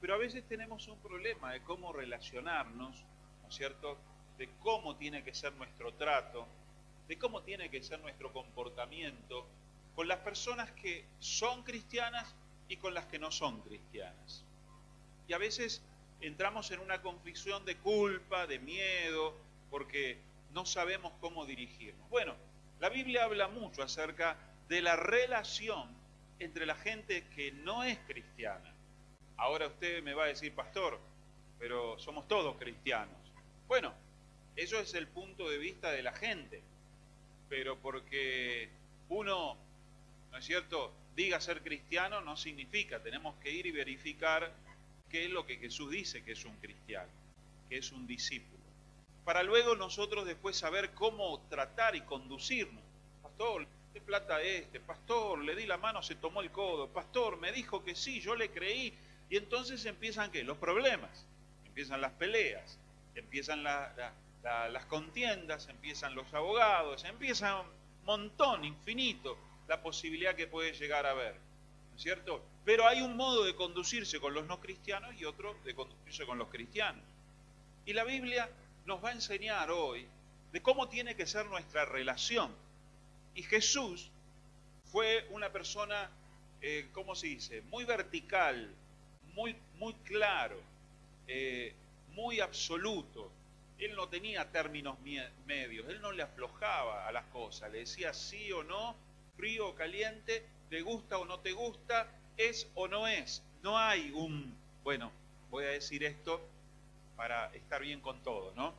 Pero a veces tenemos un problema de cómo relacionarnos, ¿no es cierto? De cómo tiene que ser nuestro trato, de cómo tiene que ser nuestro comportamiento con las personas que son cristianas y con las que no son cristianas. Y a veces entramos en una conflicción de culpa, de miedo, porque no sabemos cómo dirigirnos. Bueno, la Biblia habla mucho acerca de la relación entre la gente que no es cristiana. Ahora usted me va a decir, pastor, pero somos todos cristianos. Bueno, eso es el punto de vista de la gente, pero porque uno, ¿no es cierto?, diga ser cristiano no significa, tenemos que ir y verificar qué es lo que Jesús dice que es un cristiano, que es un discípulo, para luego nosotros después saber cómo tratar y conducirnos. Pastor, ¿qué plata este? Pastor, le di la mano, se tomó el codo. Pastor, me dijo que sí, yo le creí. Y entonces empiezan, ¿qué? Los problemas, empiezan las peleas, empiezan las contiendas, empiezan los abogados, empieza un montón, infinito, la posibilidad que puede llegar a haber, ¿no es cierto? Pero hay un modo de conducirse con los no cristianos y otro de conducirse con los cristianos. Y la Biblia nos va a enseñar hoy de cómo tiene que ser nuestra relación. Y Jesús fue una persona, ¿cómo se dice?, muy vertical, muy claro, muy absoluto. Él no tenía términos medios, él no le aflojaba a las cosas, le decía sí o no, frío o caliente, te gusta o no te gusta, es o no es. No hay un, bueno, voy a decir esto para estar bien con todos, ¿no?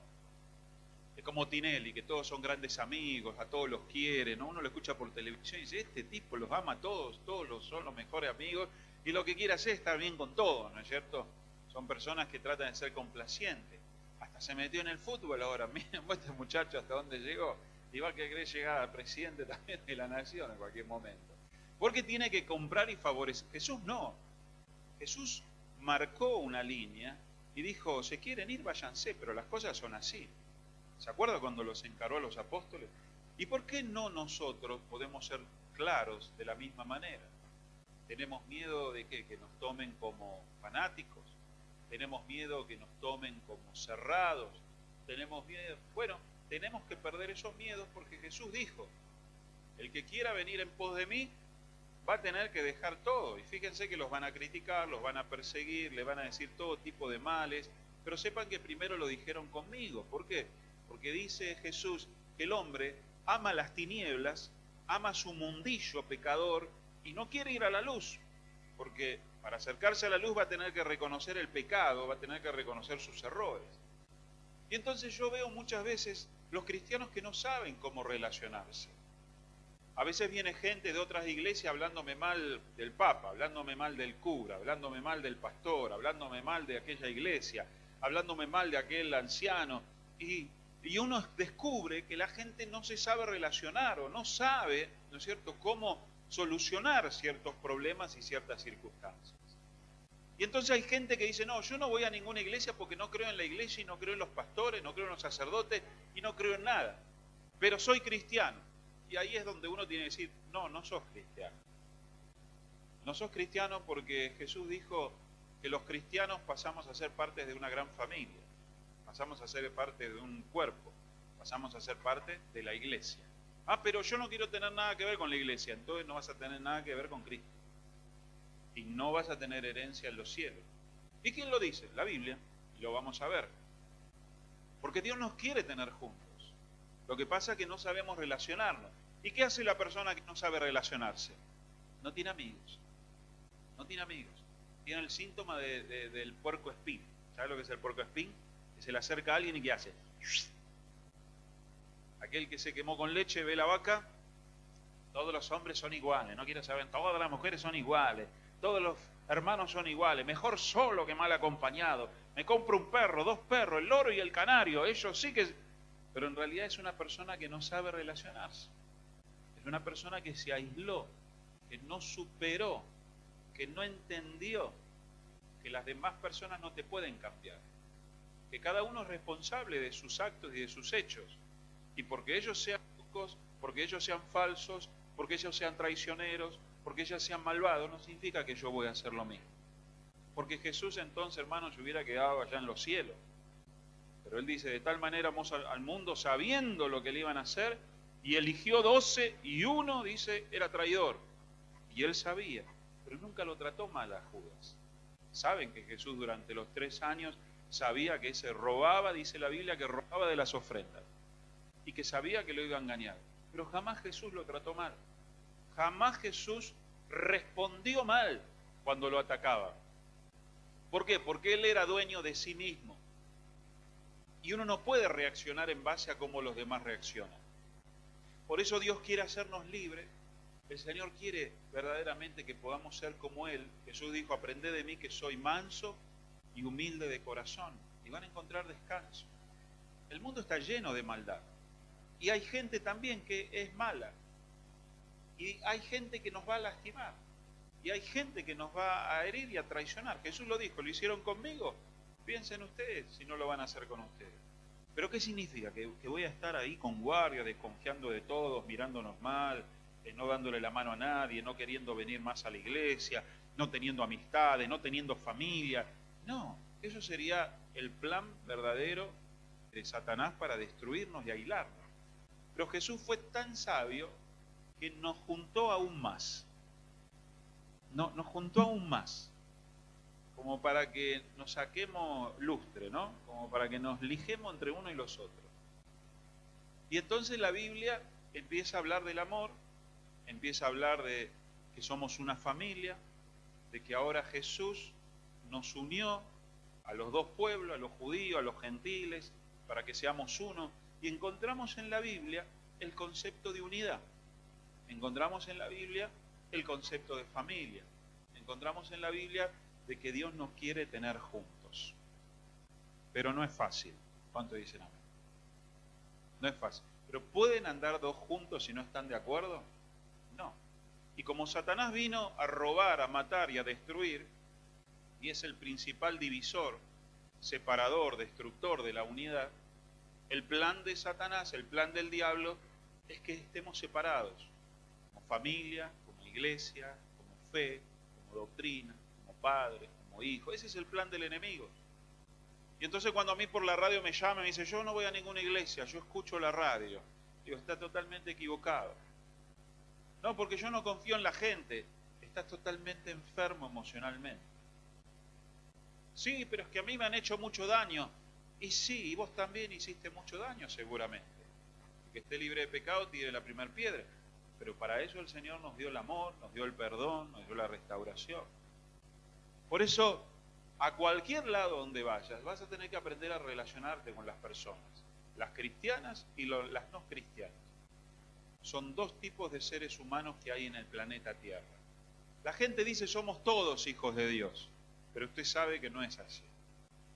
Es como Tinelli, que todos son grandes amigos, a todos los quiere, ¿no? Uno lo escucha por televisión y dice, este tipo los ama a todos, son los mejores amigos, y lo que quiere hacer es estar bien con todos, ¿no es cierto? Son personas que tratan de ser complacientes. Hasta se metió en el fútbol ahora, miren, este muchacho hasta dónde llegó, y va a querer llegar al presidente también de la nación en cualquier momento. Porque tiene que comprar y favorecer. Jesús no. Jesús marcó una línea y dijo, se quieren ir, váyanse, pero las cosas son así. ¿Se acuerda cuando los encaró a los apóstoles? ¿Y por qué no nosotros podemos ser claros de la misma manera? ¿Tenemos miedo de qué? Que nos tomen como fanáticos. ¿Tenemos miedo que nos tomen como cerrados? ¿Tenemos miedo? Bueno, tenemos que perder esos miedos porque Jesús dijo, el que quiera venir en pos de mí va a tener que dejar todo. Y fíjense que los van a criticar, los van a perseguir, le van a decir todo tipo de males, pero sepan que primero lo dijeron conmigo. ¿Por qué? Porque dice Jesús que el hombre ama las tinieblas, ama su mundillo pecador y no quiere ir a la luz, porque para acercarse a la luz va a tener que reconocer el pecado, va a tener que reconocer sus errores. Y entonces yo veo muchas veces los cristianos que no saben cómo relacionarse. A veces viene gente de otras iglesias hablándome mal del Papa, hablándome mal del cura, hablándome mal del pastor, hablándome mal de aquella iglesia, hablándome mal de aquel anciano. Y uno descubre que la gente no se sabe relacionar o no sabe, ¿no es cierto?, cómo solucionar ciertos problemas y ciertas circunstancias. Y entonces hay gente que dice, no, yo no voy a ninguna iglesia porque no creo en la iglesia y no creo en los pastores, no creo en los sacerdotes y no creo en nada, pero soy cristiano. Y ahí es donde uno tiene que decir, no, no sos cristiano. No sos cristiano porque Jesús dijo que los cristianos pasamos a ser parte de una gran familia, pasamos a ser parte de un cuerpo, pasamos a ser parte de la iglesia. Ah, pero yo no quiero tener nada que ver con la iglesia, entonces no vas a tener nada que ver con Cristo. Y no vas a tener herencia en los cielos. ¿Y quién lo dice? La Biblia, y lo vamos a ver. Porque Dios nos quiere tener juntos. Lo que pasa es que no sabemos relacionarnos. ¿Y qué hace la persona que no sabe relacionarse? No tiene amigos. No tiene amigos. Tiene el síntoma del puerco espín. ¿Sabe lo que es el puerco espín? Que se le acerca a alguien y ¿qué hace? Aquel que se quemó con leche ve la vaca. Todos los hombres son iguales. No quiere saber, todas las mujeres son iguales. Todos los hermanos son iguales. Mejor solo que mal acompañado. Me compro un perro, 2 perros, el loro y el canario. Ellos sí que... Pero en realidad es una persona que no sabe relacionarse. Es una persona que se aisló, que no superó, que no entendió que las demás personas no te pueden cambiar. Que cada uno es responsable de sus actos y de sus hechos. Y porque ellos sean locos, porque ellos sean falsos, porque ellos sean traicioneros, porque ellos sean malvados, no significa que yo voy a hacer lo mismo. Porque Jesús entonces, hermanos, se hubiera quedado allá en los cielos. Pero él dice, de tal manera amó al mundo sabiendo lo que le iban a hacer, y eligió 12 y uno, dice, era traidor. Y él sabía, pero nunca lo trató mal a Judas. Saben que Jesús durante los 3 años sabía que ese robaba, dice la Biblia, que robaba de las ofrendas. Y que sabía que lo iba a engañar. Pero jamás Jesús lo trató mal. Jamás Jesús respondió mal cuando lo atacaba. ¿Por qué? Porque él era dueño de sí mismo. Y uno no puede reaccionar en base a cómo los demás reaccionan. Por eso Dios quiere hacernos libres. El Señor quiere verdaderamente que podamos ser como Él. Jesús dijo, aprended de mí que soy manso y humilde de corazón. Y van a encontrar descanso. El mundo está lleno de maldad. Y hay gente también que es mala. Y hay gente que nos va a lastimar. Y hay gente que nos va a herir y a traicionar. Jesús lo dijo, ¿lo hicieron conmigo? Piensen ustedes si no lo van a hacer con ustedes. ¿Pero qué significa? ¿Que voy a estar ahí con guardia, desconfiando de todos, mirándonos mal, no dándole la mano a nadie, no queriendo venir más a la iglesia, no teniendo amistades, no teniendo familia? No, eso sería el plan verdadero de Satanás para destruirnos y aislarnos. Pero Jesús fue tan sabio que nos juntó aún más. No, nos juntó aún más. Como para que nos saquemos lustre, ¿no? Como para que nos lijemos entre uno y los otros. Y entonces la Biblia empieza a hablar del amor, empieza a hablar de que somos una familia, de que ahora Jesús nos unió a los dos pueblos, a los judíos, a los gentiles, para que seamos uno. Y encontramos en la Biblia el concepto de unidad. Encontramos en la Biblia el concepto de familia. Encontramos en la Biblia de que Dios nos quiere tener juntos. Pero no es fácil. ¿Cuánto dicen amén? No es fácil. ¿Pero pueden andar dos juntos si no están de acuerdo? No. Y como Satanás vino a robar, a matar y a destruir, y es el principal divisor, separador, destructor de la unidad, el plan de Satanás, el plan del diablo, es que estemos separados, como familia, como iglesia, como fe, como doctrina, como padres, como hijos. Ese es el plan del enemigo. Y entonces cuando a mí por la radio me llaman y me dice, yo no voy a ninguna iglesia, yo escucho la radio, digo, está totalmente equivocado. No, porque yo no confío en la gente. Estás totalmente enfermo emocionalmente. Sí, pero es que a mí me han hecho mucho daño. Y sí, y vos también hiciste mucho daño seguramente. Que esté libre de pecado tire la primera piedra. Pero para eso el Señor nos dio el amor, nos dio el perdón, nos dio la restauración. Por eso, a cualquier lado donde vayas, vas a tener que aprender a relacionarte con las personas. Las cristianas y las no cristianas. Son dos tipos de seres humanos que hay en el planeta Tierra. La gente dice somos todos hijos de Dios, pero usted sabe que no es así.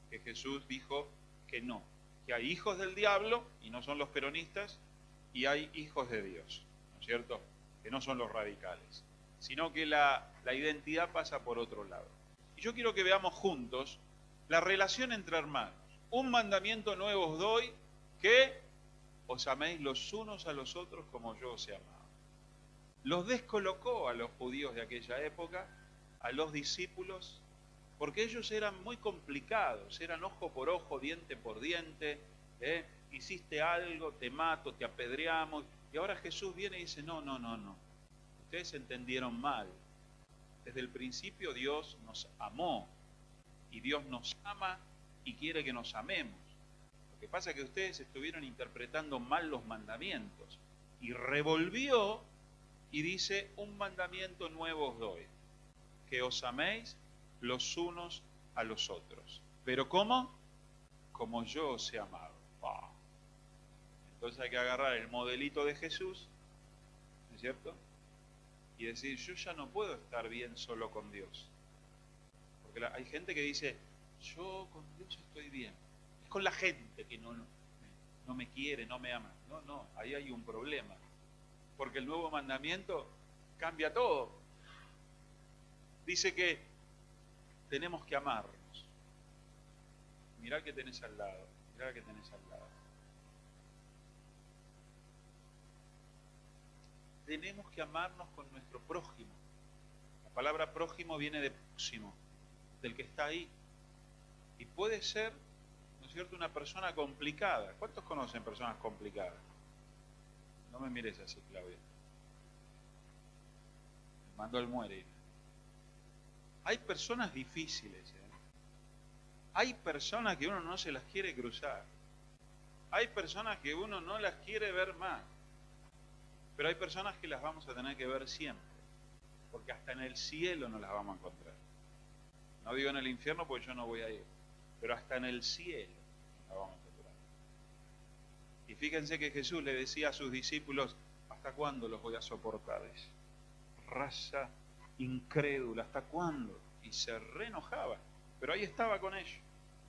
Que Jesús dijo que no, que hay hijos del diablo, y no son los peronistas, y hay hijos de Dios, ¿no es cierto? Que no son los radicales, sino que la identidad pasa por otro lado. Y yo quiero que veamos juntos la relación entre hermanos. Un mandamiento nuevo os doy, que os améis los unos a los otros como yo os he amado. Los descolocó a los judíos de aquella época, a los discípulos, porque ellos eran muy complicados, eran ojo por ojo, diente por diente, hiciste algo, te mato, te apedreamos, y ahora Jesús viene y dice, no, ustedes entendieron mal. Desde el principio Dios nos amó, y Dios nos ama y quiere que nos amemos. Lo que pasa es que ustedes estuvieron interpretando mal los mandamientos, y revolvió y dice, un mandamiento nuevo os doy, que os améis los unos a los otros. ¿Pero cómo? Como yo os he amado. ¡Wow! Entonces hay que agarrar el modelito de Jesús, ¿no es cierto? Y decir, yo ya no puedo estar bien solo con Dios. Porque hay gente que dice, yo con Dios estoy bien. Es con la gente que no me quiere, no me ama. No, ahí hay un problema. Porque el nuevo mandamiento cambia todo. Dice que tenemos que amarnos. Mirá que tenés al lado. Mirá que tenés al lado. Tenemos que amarnos con nuestro prójimo. La palabra prójimo viene de próximo. del que está ahí. Y puede ser, ¿no es cierto?, una persona complicada. ¿Cuántos conocen personas complicadas? No me mires así, Claudia. Me mandó el muere. Hay personas difíciles, ¿eh? Hay personas que uno no se las quiere cruzar. Hay personas que uno no las quiere ver más. Pero hay personas que las vamos a tener que ver siempre. Porque hasta en el cielo no las vamos a encontrar. No digo en el infierno porque yo no voy a ir. Pero hasta en el cielo las vamos a encontrar. Y fíjense que Jesús le decía a sus discípulos, ¿hasta cuándo los voy a soportar? Raza incrédula, ¿hasta cuándo? Y se reenojaba. Pero ahí estaba con ellos.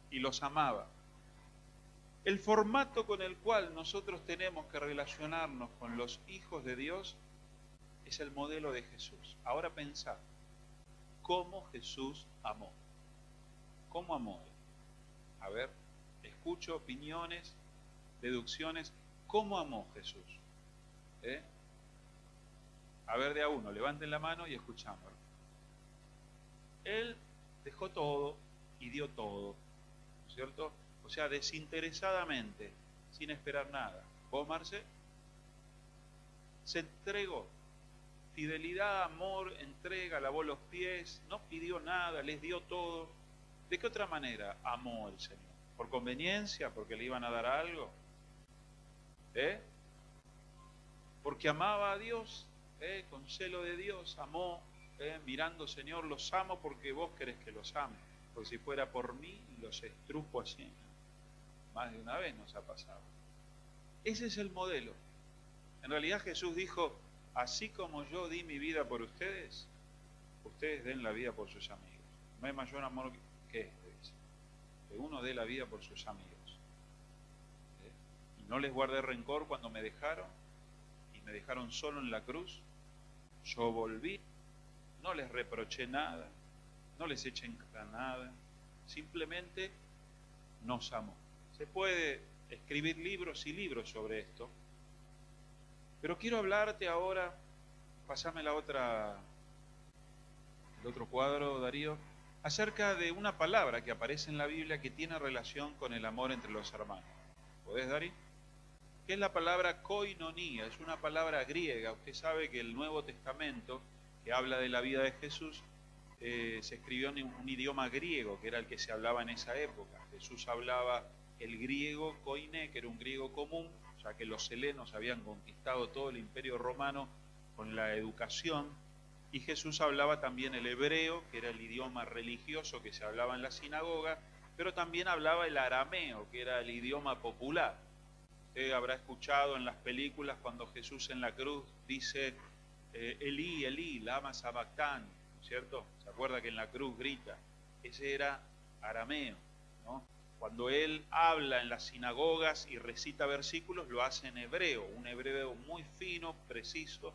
Y los amaba. El formato con el cual nosotros tenemos que relacionarnos con los hijos de Dios es el modelo de Jesús. Ahora pensá, ¿cómo Jesús amó? ¿Cómo amó él? A ver, escucho opiniones, deducciones. ¿Cómo amó Jesús? A ver, de a uno, levanten la mano y escuchamos. Él dejó todo y dio todo, ¿no es cierto? O sea, desinteresadamente, sin esperar nada. ¿Vos, Marce? Se entregó. Fidelidad, amor, entrega, lavó los pies, no pidió nada, les dio todo. ¿De qué otra manera amó el Señor? ¿Por conveniencia? ¿Porque le iban a dar algo? Porque amaba a Dios, con celo de Dios, amó, mirando, Señor, los amo porque vos querés que los ame. Porque si fuera por mí, los estrujo así. Más de una vez nos ha pasado. Ese es el modelo. En realidad Jesús dijo, así como yo di mi vida por ustedes, ustedes den la vida por sus amigos. No hay mayor amor que este, dice, que uno dé la vida por sus amigos. Y no les guardé rencor cuando me dejaron, y me dejaron solo en la cruz. Yo volví, no les reproché nada, no les eché en cara nada, simplemente nos amó. Se puede escribir libros y libros sobre esto, pero quiero hablarte ahora, pasame el otro cuadro, Darío, acerca de una palabra que aparece en la Biblia que tiene relación con el amor entre los hermanos. ¿Podés, Darí? Que es la palabra koinonía, es una palabra griega. Usted sabe que el Nuevo Testamento, que habla de la vida de Jesús, se escribió en un idioma griego, que era el que se hablaba en esa época. Jesús hablaba el griego koiné, que era un griego común, ya que los helenos habían conquistado todo el imperio romano con la educación, y Jesús hablaba también el hebreo, que era el idioma religioso que se hablaba en la sinagoga, pero también hablaba el arameo, que era el idioma popular. Usted habrá escuchado en las películas cuando Jesús en la cruz dice Elí, Elí, lama sabactán, ¿cierto? ¿Se acuerda que en la cruz grita? Ese era arameo, ¿no? Cuando él habla en las sinagogas y recita versículos, lo hace en hebreo, un hebreo muy fino, preciso,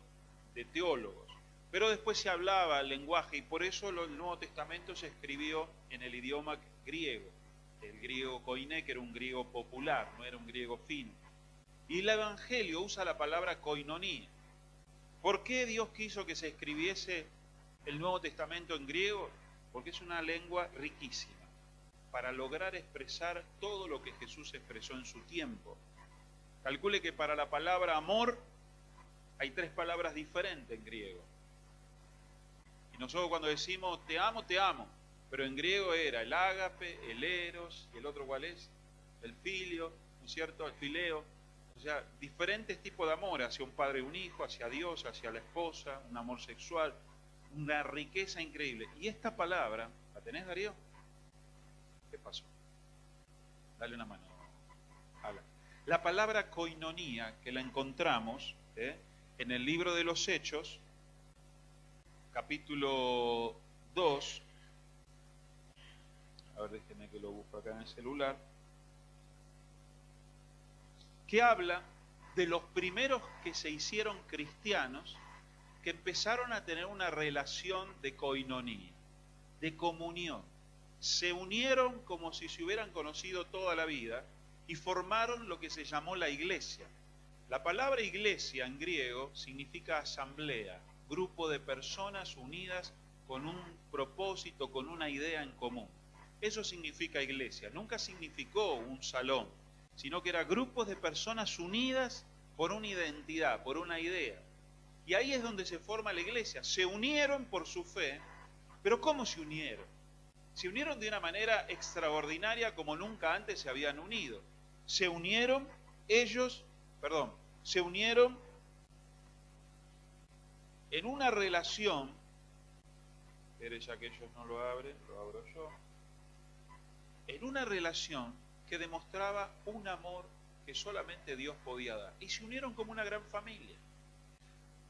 de teólogos. Pero después se hablaba el lenguaje y por eso el Nuevo Testamento se escribió en el idioma griego, el griego koiné, que era un griego popular, no era un griego fino. Y el Evangelio usa la palabra koinonía. ¿Por qué Dios quiso que se escribiese el Nuevo Testamento en griego? Porque es una lengua riquísima para lograr expresar todo lo que Jesús expresó en su tiempo. Calcule que para la palabra amor hay 3 palabras diferentes en griego. Y nosotros cuando decimos te amo, pero en griego era el ágape, el eros, y el otro ¿cuál es? El filio, ¿no es cierto? El fileo. O sea, diferentes tipos de amor hacia un padre y un hijo, hacia Dios, hacia la esposa, un amor sexual, una riqueza increíble. Y esta palabra, ¿la tenés, Darío? ¿Qué pasó? Dale una mano. Habla. La palabra koinonía, que la encontramos en el libro de los Hechos, capítulo 2. A ver, déjenme que lo busco acá en el celular. Que habla de los primeros que se hicieron cristianos, que empezaron a tener una relación de koinonía, de comunión. Se unieron como si se hubieran conocido toda la vida y formaron lo que se llamó la iglesia. La palabra iglesia en griego significa asamblea, grupo de personas unidas con un propósito, con una idea en común. Eso significa iglesia. Nunca significó un salón, sino que era grupos de personas unidas por una identidad, por una idea. Y ahí es donde se forma la iglesia. Se unieron por su fe, pero ¿cómo se unieron? Se unieron de una manera extraordinaria como nunca antes se habían unido. Se unieron se unieron en una relación, pero ya que ellos no lo abren, lo abro yo, en una relación que demostraba un amor que solamente Dios podía dar. Y se unieron como una gran familia.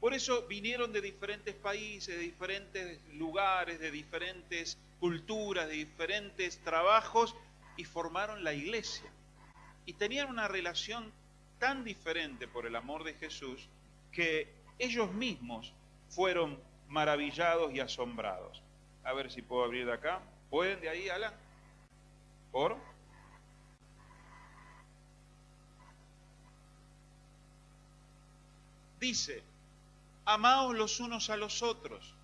Por eso vinieron de diferentes países, de diferentes lugares, de diferentes culturas, de diferentes trabajos y formaron la iglesia. Y tenían una relación tan diferente por el amor de Jesús que ellos mismos fueron maravillados y asombrados. A ver si puedo abrir de acá. ¿Pueden de ahí, Alan? ¿Por? Dice: amaos los unos a los otros,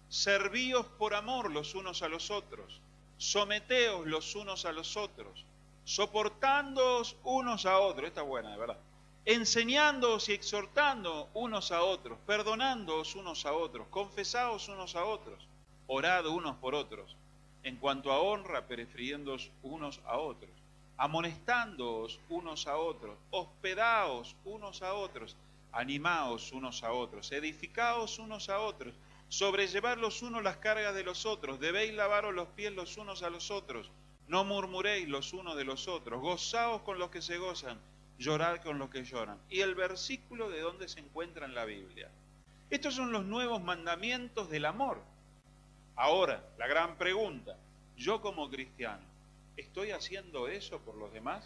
servíos por amor los unos a los otros, someteos los unos a los otros, soportándoos unos a otros, esta es buena, de verdad, enseñándoos y exhortando unos a otros, perdonándoos unos a otros, confesaos unos a otros, orad unos por otros, en cuanto a honra, prefiriéndoos unos a otros, amonestándoos unos a otros, hospedaos unos a otros, animaos unos a otros, edificaos unos a otros, sobrellevad los unos las cargas de los otros, debéis lavaros los pies los unos a los otros, no murmuréis los unos de los otros, gozaos con los que se gozan, llorad con los que lloran. Y el versículo de donde se encuentra en la Biblia. Estos son los nuevos mandamientos del amor. Ahora, la gran pregunta, yo como cristiano, ¿estoy haciendo eso por los demás?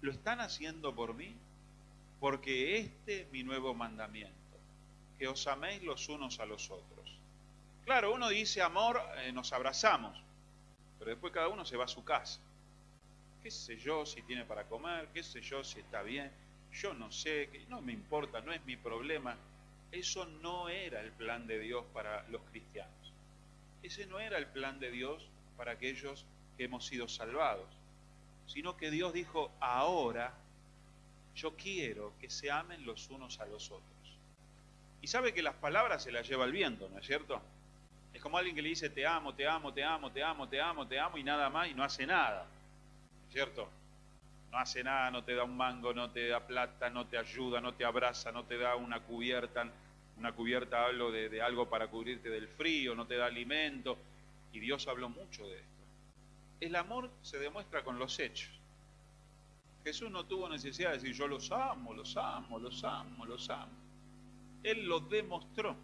¿Lo están haciendo por mí? Porque este es mi nuevo mandamiento, que os améis los unos a los otros. Claro, uno dice amor, nos abrazamos, pero después cada uno se va a su casa. ¿Qué sé yo si tiene para comer? ¿Qué sé yo si está bien? Yo no sé, no me importa, no es mi problema. Eso no era el plan de Dios para los cristianos. Ese no era el plan de Dios para aquellos que hemos sido salvados, sino que Dios dijo: ahora yo quiero que se amen los unos a los otros. Y sabe que las palabras se las lleva el viento, ¿no es cierto? Es como alguien que le dice te amo, te amo, te amo, te amo, te amo, te amo y nada más y no hace nada, ¿no es cierto? No hace nada, no te da un mango, no te da plata, no te ayuda, no te abraza, no te da una cubierta hablo de algo para cubrirte del frío, no te da alimento. Y Dios habló mucho de esto. El amor se demuestra con los hechos. Jesús no tuvo necesidad de decir yo los amo, los amo, los amo, los amo. Él lo demostró.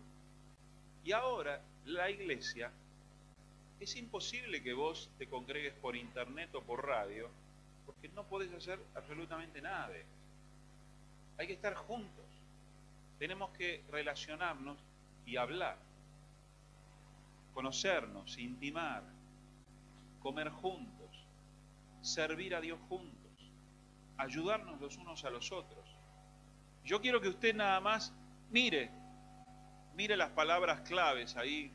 Y ahora la iglesia, es imposible que vos te congregues por internet o por radio, porque no podés hacer absolutamente nada de esto. Hay que estar juntos. Tenemos que relacionarnos y hablar, conocernos, intimar, comer juntos, servir a Dios juntos, ayudarnos los unos a los otros. Yo quiero que usted nada más mire las palabras claves ahí,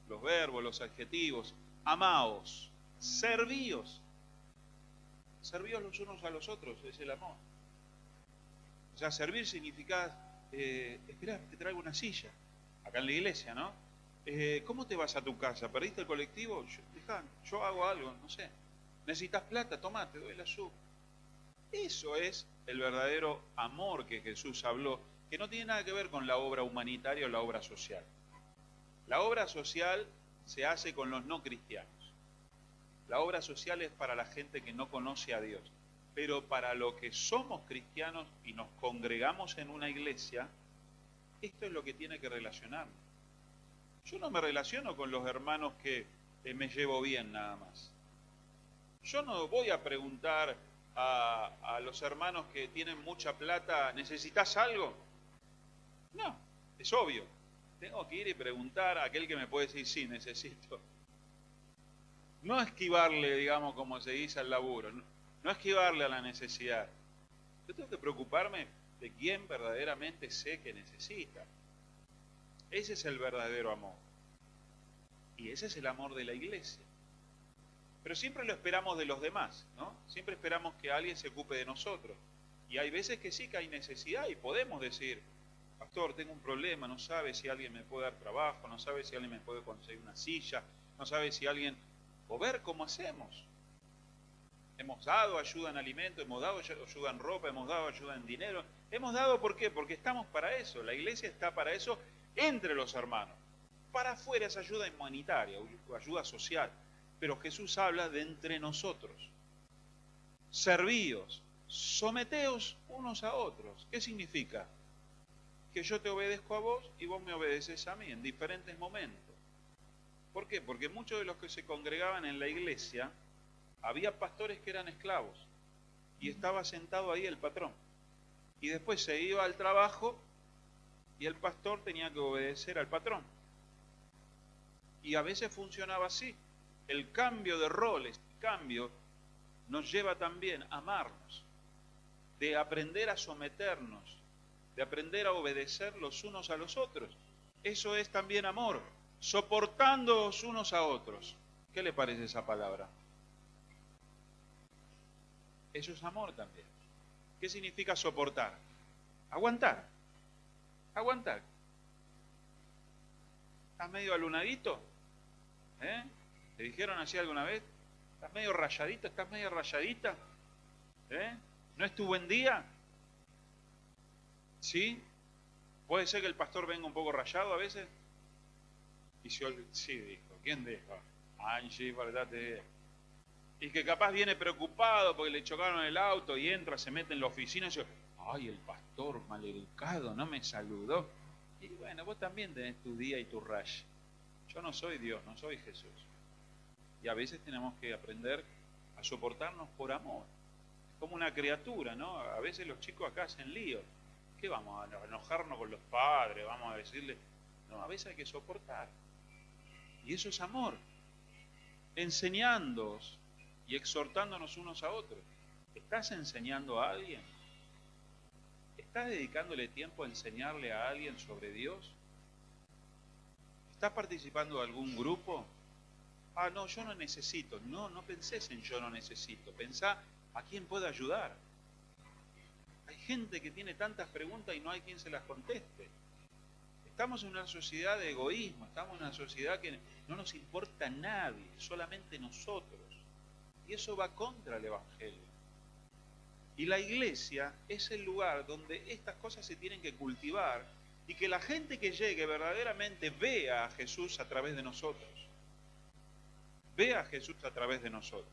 los verbos, los adjetivos. Amaos, servíos los unos a los otros, es el amor. O sea, servir significa, esperá, te traigo una silla, acá en la iglesia, ¿no? ¿Cómo te vas a tu casa? ¿Perdiste el colectivo? Yo hago algo, no sé. ¿Necesitas plata? Tomá, te doy la sub. Eso es el verdadero amor que Jesús habló, que no tiene nada que ver con la obra humanitaria o la obra social. La obra social se hace con los no cristianos. La obra social es para la gente que no conoce a Dios. Pero para los que somos cristianos y nos congregamos en una iglesia, esto es lo que tiene que relacionarnos. Yo no me relaciono con los hermanos que me llevo bien nada más. Yo no voy a preguntar a los hermanos que tienen mucha plata, ¿necesitas algo? No, es obvio. Tengo que ir y preguntar a aquel que me puede decir, sí, necesito. No esquivarle, digamos, como se dice al laburo, no esquivarle a la necesidad. Yo tengo que preocuparme de quién verdaderamente sé que necesita. Ese es el verdadero amor. Y ese es el amor de la iglesia. Pero siempre lo esperamos de los demás, ¿no? Siempre esperamos que alguien se ocupe de nosotros. Y hay veces que sí que hay necesidad y podemos decir, pastor, tengo un problema, no sabe si alguien me puede dar trabajo, no sabe si alguien me puede conseguir una silla, no sabe si alguien... O ver cómo hacemos. Hemos dado ayuda en alimento, hemos dado ayuda en ropa, hemos dado ayuda en dinero. Hemos dado, ¿por qué? Porque estamos para eso. La iglesia está para eso entre los hermanos. Para afuera es ayuda humanitaria, ayuda social. Pero Jesús habla de entre nosotros. Servíos, someteos unos a otros. ¿Qué significa? Que yo te obedezco a vos y vos me obedeces a mí en diferentes momentos. ¿Por qué? Porque muchos de los que se congregaban en la iglesia, había pastores que eran esclavos y estaba sentado ahí el patrón. Y después se iba al trabajo y el pastor tenía que obedecer al patrón. Y a veces funcionaba así. El cambio de roles, el cambio, nos lleva también a amarnos, de aprender a someternos, de aprender a obedecer los unos a los otros. Eso es también amor, soportándoos unos a otros. ¿Qué le parece esa palabra? Eso es amor también. ¿Qué significa soportar? Aguantar. Aguantar. ¿Estás medio alunadito? ¿Te dijeron así alguna vez? ¿Estás medio rayadito? ¿Estás medio rayadita? ¿No es tu buen día? ¿Sí? ¿Puede ser que el pastor venga un poco rayado a veces? Y sí, dijo. ¿Quién dijo? Angie, verdad. Y que capaz viene preocupado porque le chocaron el auto y entra, se mete en la oficina y dice, ay, el pastor maleducado, no me saludó. Y bueno, vos también tenés tu día y tu rash. Yo no soy Dios, no soy Jesús. Y a veces tenemos que aprender a soportarnos por amor. Es como una criatura, ¿no? A veces los chicos acá hacen líos. ¿Qué vamos a enojarnos con los padres? Vamos a decirle... No, a veces hay que soportar. Y eso es amor. Enseñándoos y exhortándonos unos a otros. ¿Estás enseñando a alguien? ¿Estás dedicándole tiempo a enseñarle a alguien sobre Dios? ¿Estás participando de algún grupo? Ah, no, yo no necesito. No, no pensés en yo no necesito. Pensá a quién puedo ayudar. Hay gente que tiene tantas preguntas y no hay quien se las conteste. Estamos en una sociedad de egoísmo, estamos en una sociedad que no nos importa a nadie, solamente nosotros. Y eso va contra el Evangelio. Y la iglesia es el lugar donde estas cosas se tienen que cultivar y que la gente que llegue verdaderamente vea a Jesús a través de nosotros. Vea a Jesús a través de nosotros.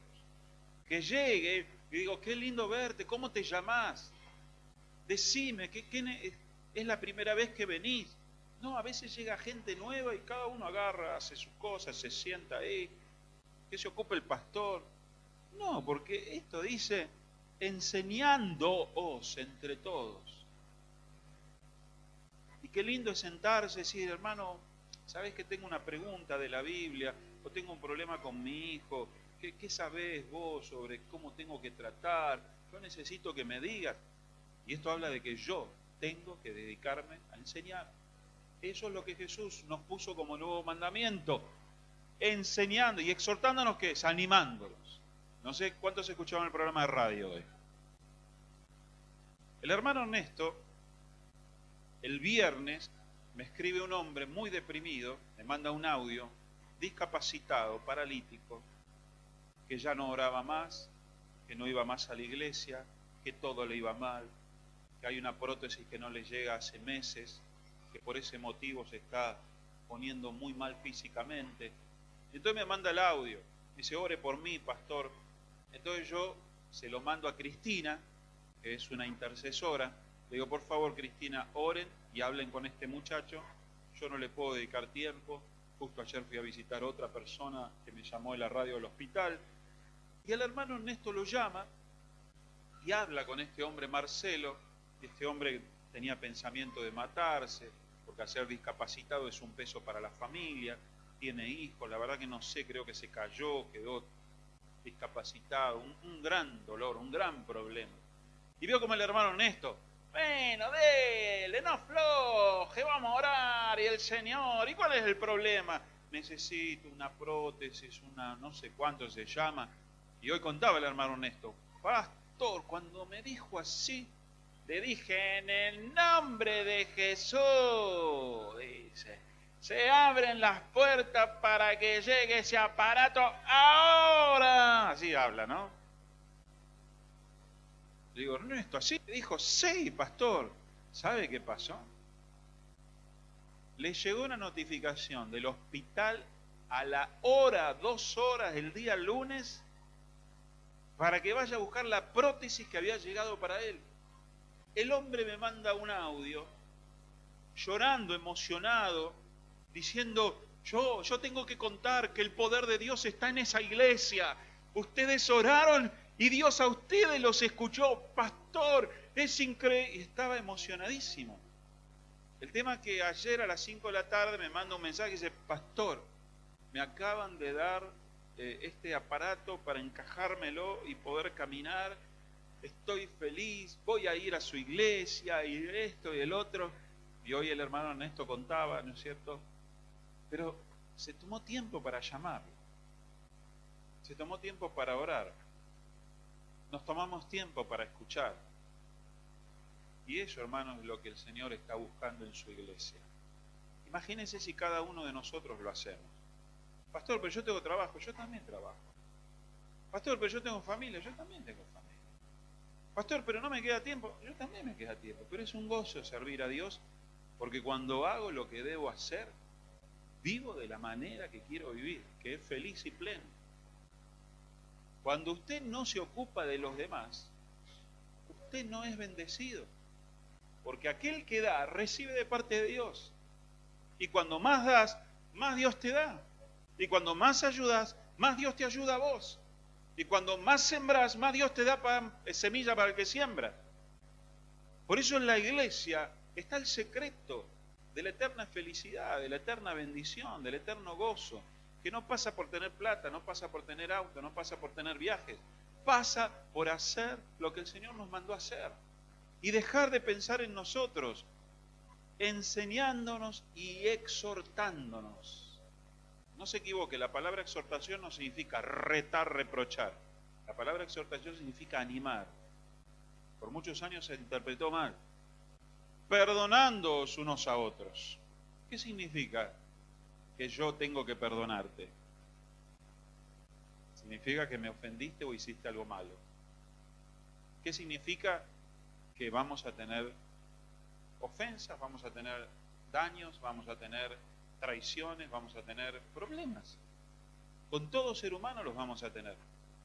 Que llegue y digo, qué lindo verte, ¿cómo te llamás? Decime, ¿es la primera vez que venís? No, a veces llega gente nueva y cada uno agarra, hace sus cosas, se sienta ahí, que se ocupe el pastor. No, porque esto dice, enseñándoos entre todos. Y qué lindo es sentarse y decir, hermano, ¿sabés que tengo una pregunta de la Biblia? O tengo un problema con mi hijo. ¿Qué sabés vos sobre cómo tengo que tratar? Yo necesito que me digas. Y esto habla de que yo tengo que dedicarme a enseñar. Eso es lo que Jesús nos puso como nuevo mandamiento. Enseñando y exhortándonos, ¿qué es? Animándolos. No sé cuántos escuchaban el programa de radio hoy. El hermano Ernesto, el viernes, me escribe un hombre muy deprimido, me manda un audio, discapacitado, paralítico, que ya no oraba más, que no iba más a la iglesia, que todo le iba mal, que hay una prótesis que no le llega hace meses, que por ese motivo se está poniendo muy mal físicamente. Entonces me manda el audio, dice, ore por mí, pastor. Entonces yo se lo mando a Cristina, que es una intercesora. Le digo, por favor, Cristina, oren y hablen con este muchacho. Yo no le puedo dedicar tiempo. Justo ayer fui a visitar a otra persona que me llamó de la radio del hospital. Y el hermano Ernesto lo llama y habla con este hombre Marcelo. Este hombre tenía pensamiento de matarse, porque al ser discapacitado es un peso para la familia, tiene hijos, la verdad que no sé, creo que se cayó, quedó discapacitado, un gran dolor, un gran problema. Y veo como el hermano Ernesto, bueno, dele, no afloje, vamos a orar, y el Señor, ¿y cuál es el problema? necesito una prótesis, una no sé cuánto se llama. Y hoy contaba el hermano Ernesto, pastor, cuando me dijo así, le dije, en el nombre de Jesús, dice, se abren las puertas para que llegue ese aparato ahora. Así habla, ¿no? Le digo, Ernesto, ¿así? Le dijo, sí, pastor. ¿Sabe qué pasó? Le llegó una notificación del hospital a la hora, 2 horas del día lunes, para que vaya a buscar la prótesis que había llegado para él. El hombre me manda un audio, llorando, emocionado, diciendo, yo tengo que contar que el poder de Dios está en esa iglesia. Ustedes oraron y Dios a ustedes los escuchó. Pastor, es increíble. Estaba emocionadísimo. El tema es que ayer a las 5 de la tarde me manda un mensaje y dice, pastor, me acaban de dar este aparato para encajármelo y poder caminar. Estoy feliz, voy a ir a su iglesia y esto y el otro. Y hoy el hermano Ernesto contaba, ¿no es cierto? Pero se tomó tiempo para llamarlo. Se tomó tiempo para orar. Nos tomamos tiempo para escuchar. Y eso, hermanos, es lo que el Señor está buscando en su iglesia. Imagínense si cada uno de nosotros lo hacemos. Pastor, pero yo tengo trabajo. Yo también trabajo. Pastor, pero yo tengo familia. Yo también tengo familia. Pastor, pero no me queda tiempo. Yo también me queda tiempo. Pero es un gozo servir a Dios, porque cuando hago lo que debo hacer, vivo de la manera que quiero vivir, que es feliz y pleno. Cuando usted no se ocupa de los demás, usted no es bendecido. Porque aquel que da, recibe de parte de Dios. Y cuando más das, más Dios te da. Y cuando más ayudas, más Dios te ayuda a vos. Y cuando más sembras, más Dios te da semilla para el que siembra. Por eso en la iglesia está el secreto de la eterna felicidad, de la eterna bendición, del eterno gozo, que no pasa por tener plata, no pasa por tener auto, no pasa por tener viajes, pasa por hacer lo que el Señor nos mandó a hacer y dejar de pensar en nosotros, enseñándonos y exhortándonos. No se equivoque, la palabra exhortación no significa retar, reprochar. La palabra exhortación significa animar. Por muchos años se interpretó mal. Perdonándoos unos a otros. ¿Qué significa que yo tengo que perdonarte? Significa que me ofendiste o hiciste algo malo. ¿Qué significa? Que vamos a tener ofensas, vamos a tener daños, vamos a tener traiciones, vamos a tener problemas. Con todo ser humano los vamos a tener.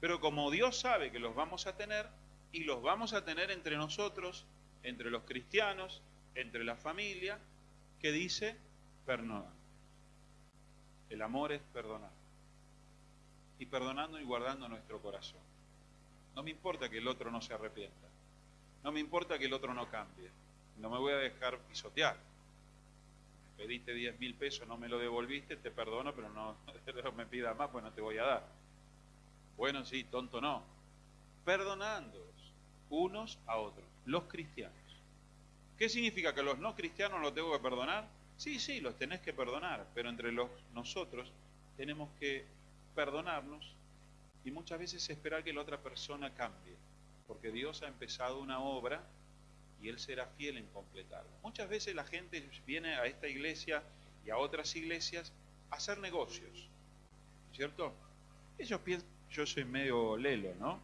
Pero como Dios sabe que los vamos a tener, y los vamos a tener entre nosotros, entre los cristianos, entre la familia, que dice, perdona. El amor es perdonar. Y perdonando y guardando nuestro corazón. No me importa que el otro no se arrepienta. No me importa que el otro no cambie. No me voy a dejar pisotear. Me pediste 10.000 pesos, no me lo devolviste, te perdono, pero no me pidas más, pues no te voy a dar. Bueno, sí, tonto no. Perdonándoos unos a otros, los cristianos. ¿Qué significa? ¿Que los no cristianos los tengo que perdonar? Sí, los tenés que perdonar, pero entre nosotros tenemos que perdonarnos y muchas veces esperar que la otra persona cambie, porque Dios ha empezado una obra y Él será fiel en completarla. Muchas veces la gente viene a esta iglesia y a otras iglesias a hacer negocios, ¿cierto? Ellos piensan, yo soy medio lelo, ¿no?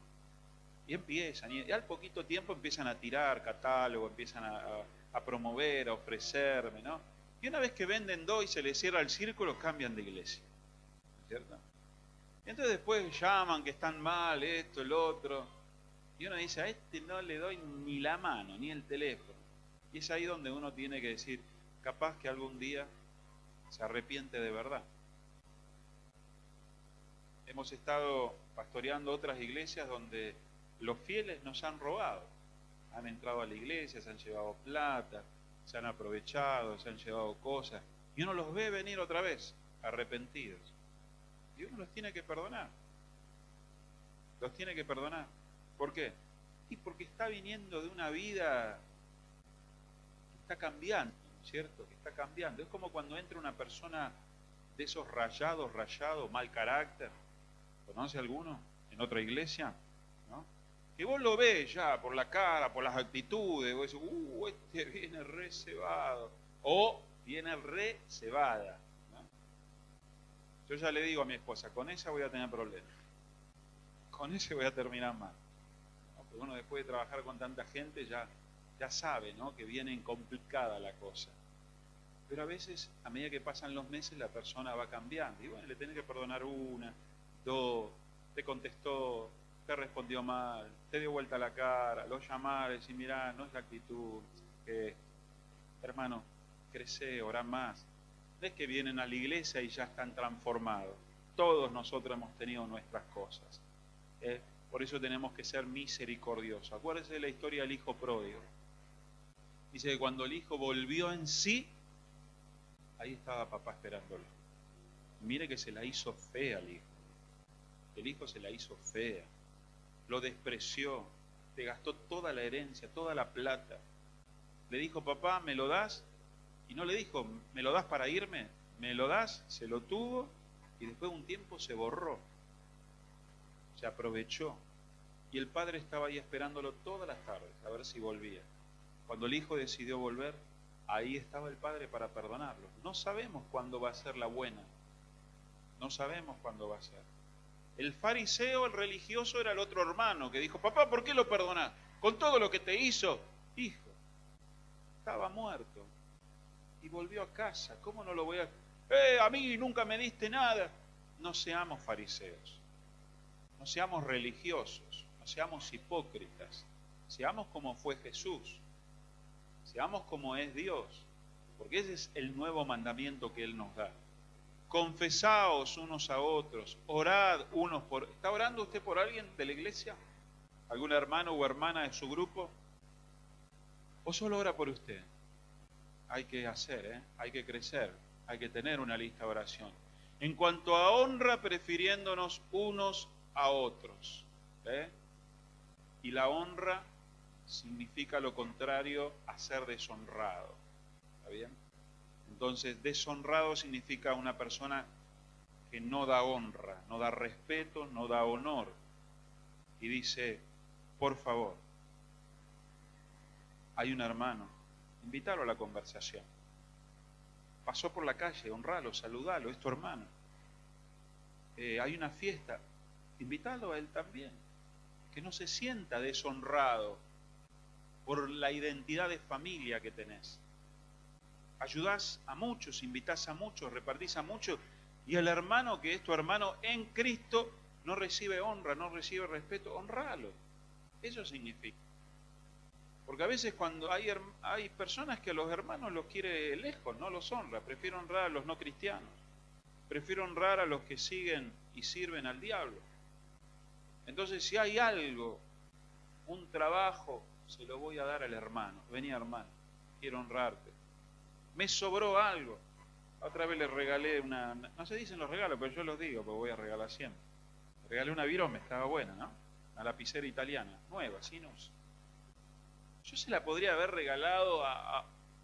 Y empiezan, y al poquito tiempo empiezan a tirar catálogo, empiezan a promover, a ofrecerme, ¿no? Y una vez que venden dos y se les cierra el círculo, cambian de iglesia, ¿cierto? Y entonces después llaman que están mal, esto, el otro, y uno dice, a este no le doy ni la mano, ni el teléfono. Y es ahí donde uno tiene que decir, capaz que algún día se arrepiente de verdad. Hemos estado pastoreando otras iglesias donde los fieles nos han robado. Han entrado a la iglesia, se han llevado plata, se han aprovechado, se han llevado cosas. Y uno los ve venir otra vez, arrepentidos. Y uno los tiene que perdonar. Los tiene que perdonar. ¿Por qué? Y porque está viniendo de una vida que está cambiando, ¿cierto? Que está cambiando. Es como cuando entra una persona de esos rayados, mal carácter. ¿Conoce alguno en otra iglesia? ¿No? Que vos lo ves ya por la cara, por las actitudes, vos decís, este viene re cebado, o viene re cebada, ¿no? Yo ya le digo a mi esposa, con esa voy a tener problemas, con ese voy a terminar mal, ¿no? Porque uno después de trabajar con tanta gente ya sabe, ¿no?, que viene complicada la cosa. Pero a veces, a medida que pasan los meses, la persona va cambiando. Y bueno, le tenés que perdonar una, dos, te contestó, te respondió mal, te dio vuelta la cara, lo llamar, decir, mirá, no es la actitud, hermano, crece, orá más. No es que vienen a la iglesia y ya están transformados. Todos nosotros hemos tenido nuestras cosas. Por eso tenemos que ser misericordiosos. Acuérdense de la historia del hijo pródigo. Dice que cuando el hijo volvió en sí, ahí estaba papá esperándolo. Mire que se la hizo fea al hijo. El hijo se la hizo fea. Lo despreció. Le gastó toda la herencia, toda la plata. Le dijo, papá, ¿me lo das? Y no le dijo, ¿me lo das para irme? ¿Me lo das? Se lo tuvo y después de un tiempo se borró. Se aprovechó. Y el padre estaba ahí esperándolo todas las tardes a ver si volvía. Cuando el hijo decidió volver, ahí estaba el padre para perdonarlo. No sabemos cuándo va a ser la buena. No sabemos cuándo va a ser. El fariseo, el religioso, era el otro hermano que dijo, papá, ¿por qué lo perdonás? Con todo lo que te hizo. Hijo, estaba muerto y volvió a casa. ¿Cómo no lo voy a...? A mí nunca me diste nada. No seamos fariseos. No seamos religiosos. No seamos hipócritas. Seamos como fue Jesús. Seamos como es Dios, porque ese es el nuevo mandamiento que Él nos da. Confesaos unos a otros, orad unos por... ¿Está orando usted por alguien de la iglesia? ¿Algún hermano o hermana de su grupo? ¿O solo ora por usted? Hay que hacer, hay que crecer, hay que tener una lista de oración. En cuanto a honra, prefiriéndonos unos a otros. Y la honra significa lo contrario a ser deshonrado. ¿Está bien? Entonces, deshonrado significa una persona que no da honra, no da respeto, no da honor. Y dice, por favor, hay un hermano, invítalo a la conversación. Pasó por la calle, honralo, saludalo, es tu hermano. Hay una fiesta, invítalo a él también. Que no se sienta deshonrado por la identidad de familia que tenés. Ayudás a muchos, invitás a muchos, repartís a muchos, y el hermano que es tu hermano en Cristo no recibe honra, no recibe respeto, honralo. Eso significa. Porque a veces cuando hay personas que a los hermanos los quiere lejos, no los honra, prefiere honrar a los no cristianos, prefiere honrar a los que siguen y sirven al diablo. Entonces, si hay algo, un trabajo, se lo voy a dar al hermano. Vení, hermano, quiero honrarte. Me sobró algo. Otra vez le regalé una... No se dicen los regalos, pero yo los digo, porque voy a regalar siempre. Le regalé una virome, estaba buena, ¿no? Una lapicera italiana, nueva, sin uso. Yo se la podría haber regalado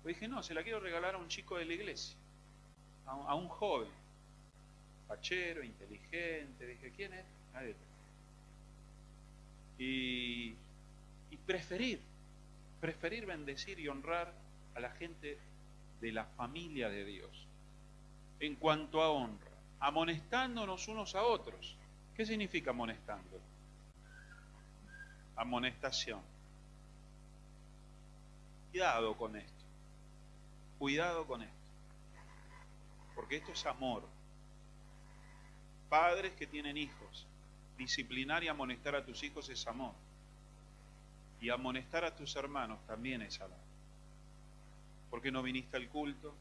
Pues dije, no, se la quiero regalar a un chico de la iglesia. A un joven. Fachero, inteligente. Dije, ¿quién es? Nadie. Y preferir bendecir y honrar a la gente de la familia de Dios. En cuanto a honra, amonestándonos unos a otros. ¿Qué significa amonestando? Amonestación. Cuidado con esto. Cuidado con esto. Porque esto es amor. Padres que tienen hijos, disciplinar y amonestar a tus hijos es amor. Y amonestar a tus hermanos también es amor. ¿Por qué no viniste al culto?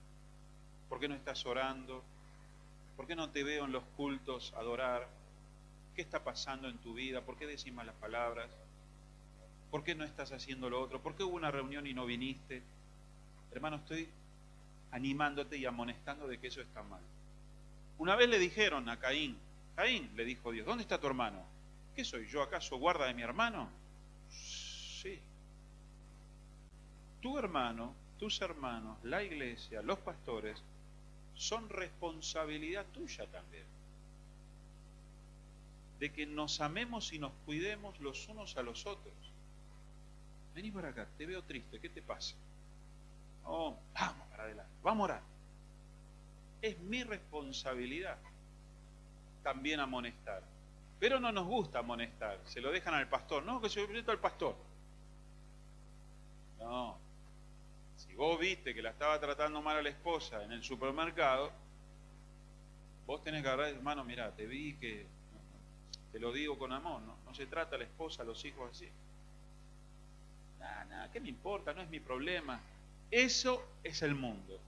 ¿Por qué no estás orando? ¿Por qué no te veo en los cultos adorar? ¿Qué está pasando en tu vida? ¿Por qué decís malas palabras? ¿Por qué no estás haciendo lo otro? ¿Por qué hubo una reunión y no viniste? Hermano, estoy animándote y amonestando de que eso está mal. Una vez le dijeron a Caín, le dijo Dios, ¿dónde está tu hermano? ¿Qué soy yo acaso guarda de mi hermano? Sí. Tu hermano, tus hermanos, la iglesia, los pastores, son responsabilidad tuya también. De que nos amemos y nos cuidemos los unos a los otros. Vení para acá, te veo triste, ¿qué te pasa? Oh, vamos para adelante, vamos a orar. Es mi responsabilidad también amonestar. Pero no nos gusta amonestar, se lo dejan al pastor. No, que se lo presento al pastor. No, si vos viste que la estaba tratando mal a la esposa en el supermercado, vos tenés que agarrar, hermano, mirá, te vi que, te lo digo con amor, no se trata a la esposa, a los hijos así. Nada, ¿qué me importa? No es mi problema. Eso es el mundo.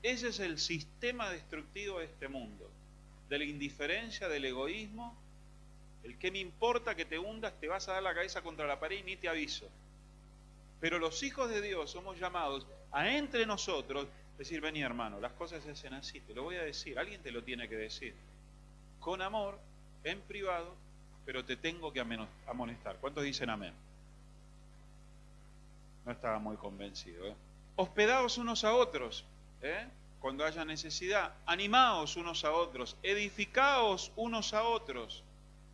Ese es el sistema destructivo de este mundo. De la indiferencia, del egoísmo. El que me importa que te hundas, te vas a dar la cabeza contra la pared y ni te aviso. Pero los hijos de Dios somos llamados a entre nosotros decir, vení hermano, las cosas se hacen así, te lo voy a decir, alguien te lo tiene que decir. Con amor, en privado, pero te tengo que amonestar. ¿Cuántos dicen amén? No estaba muy convencido, ¿eh? Hospedaos unos a otros, cuando haya necesidad. Animaos unos a otros, edificaos unos a otros,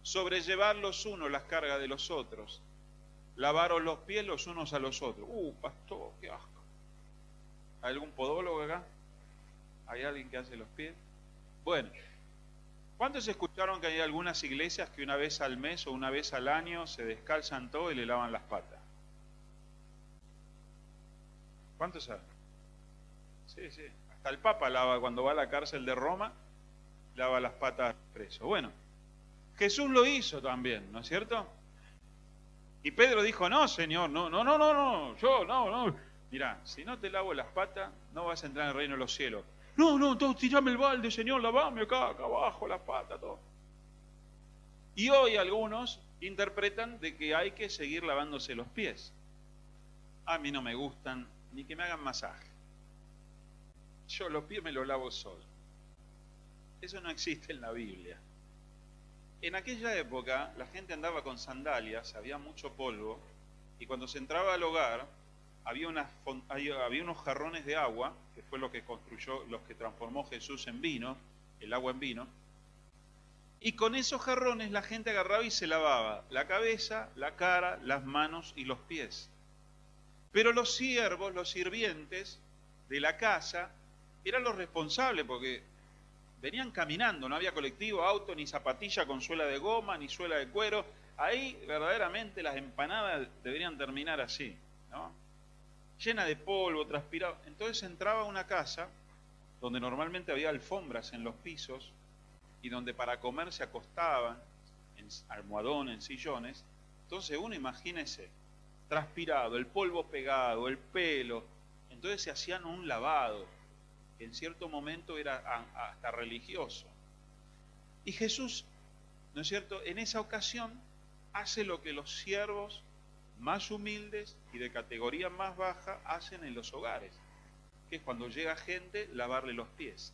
sobrellevar los unos las cargas de los otros, lavaros los pies los unos a los otros. Pastor, qué asco. ¿Hay algún podólogo acá? ¿Hay alguien que hace los pies? Bueno, ¿cuántos escucharon que hay algunas iglesias que una vez al mes o una vez al año se descalzan todo y le lavan las patas? ¿Cuántos saben? Sí. Hasta el Papa lava, cuando va a la cárcel de Roma, lava las patas preso. Bueno, Jesús lo hizo también, ¿no es cierto? Y Pedro dijo, no, Señor, no, yo, no. Mirá, si no te lavo las patas, no vas a entrar en el reino de los cielos. No, tirame el balde, Señor, lavame acá abajo las patas, todo. Y hoy algunos interpretan de que hay que seguir lavándose los pies. A mí no me gustan ni que me hagan masaje. Yo los pies me los lavo solo. Eso no existe en la Biblia. En aquella época la gente andaba con sandalias, había mucho polvo, y cuando se entraba al hogar había unos jarrones de agua, que fue lo que construyó, los que transformó Jesús en vino, el agua en vino, y con esos jarrones la gente agarraba y se lavaba la cabeza, la cara, las manos y los pies. Pero los siervos, los sirvientes de la casa, eran los responsables porque venían caminando, no había colectivo, auto, ni zapatilla con suela de goma, ni suela de cuero. Ahí verdaderamente las empanadas deberían terminar así, ¿no? Llena de polvo, transpirado. Entonces entraba a una casa donde normalmente había alfombras en los pisos y donde para comer se acostaban en almohadón, en sillones. Entonces uno, imagínese, transpirado, el polvo pegado, el pelo. Entonces se hacían un lavado, que en cierto momento era hasta religioso. Y Jesús, ¿no es cierto?, en esa ocasión hace lo que los siervos más humildes y de categoría más baja hacen en los hogares, que es cuando llega gente, lavarle los pies.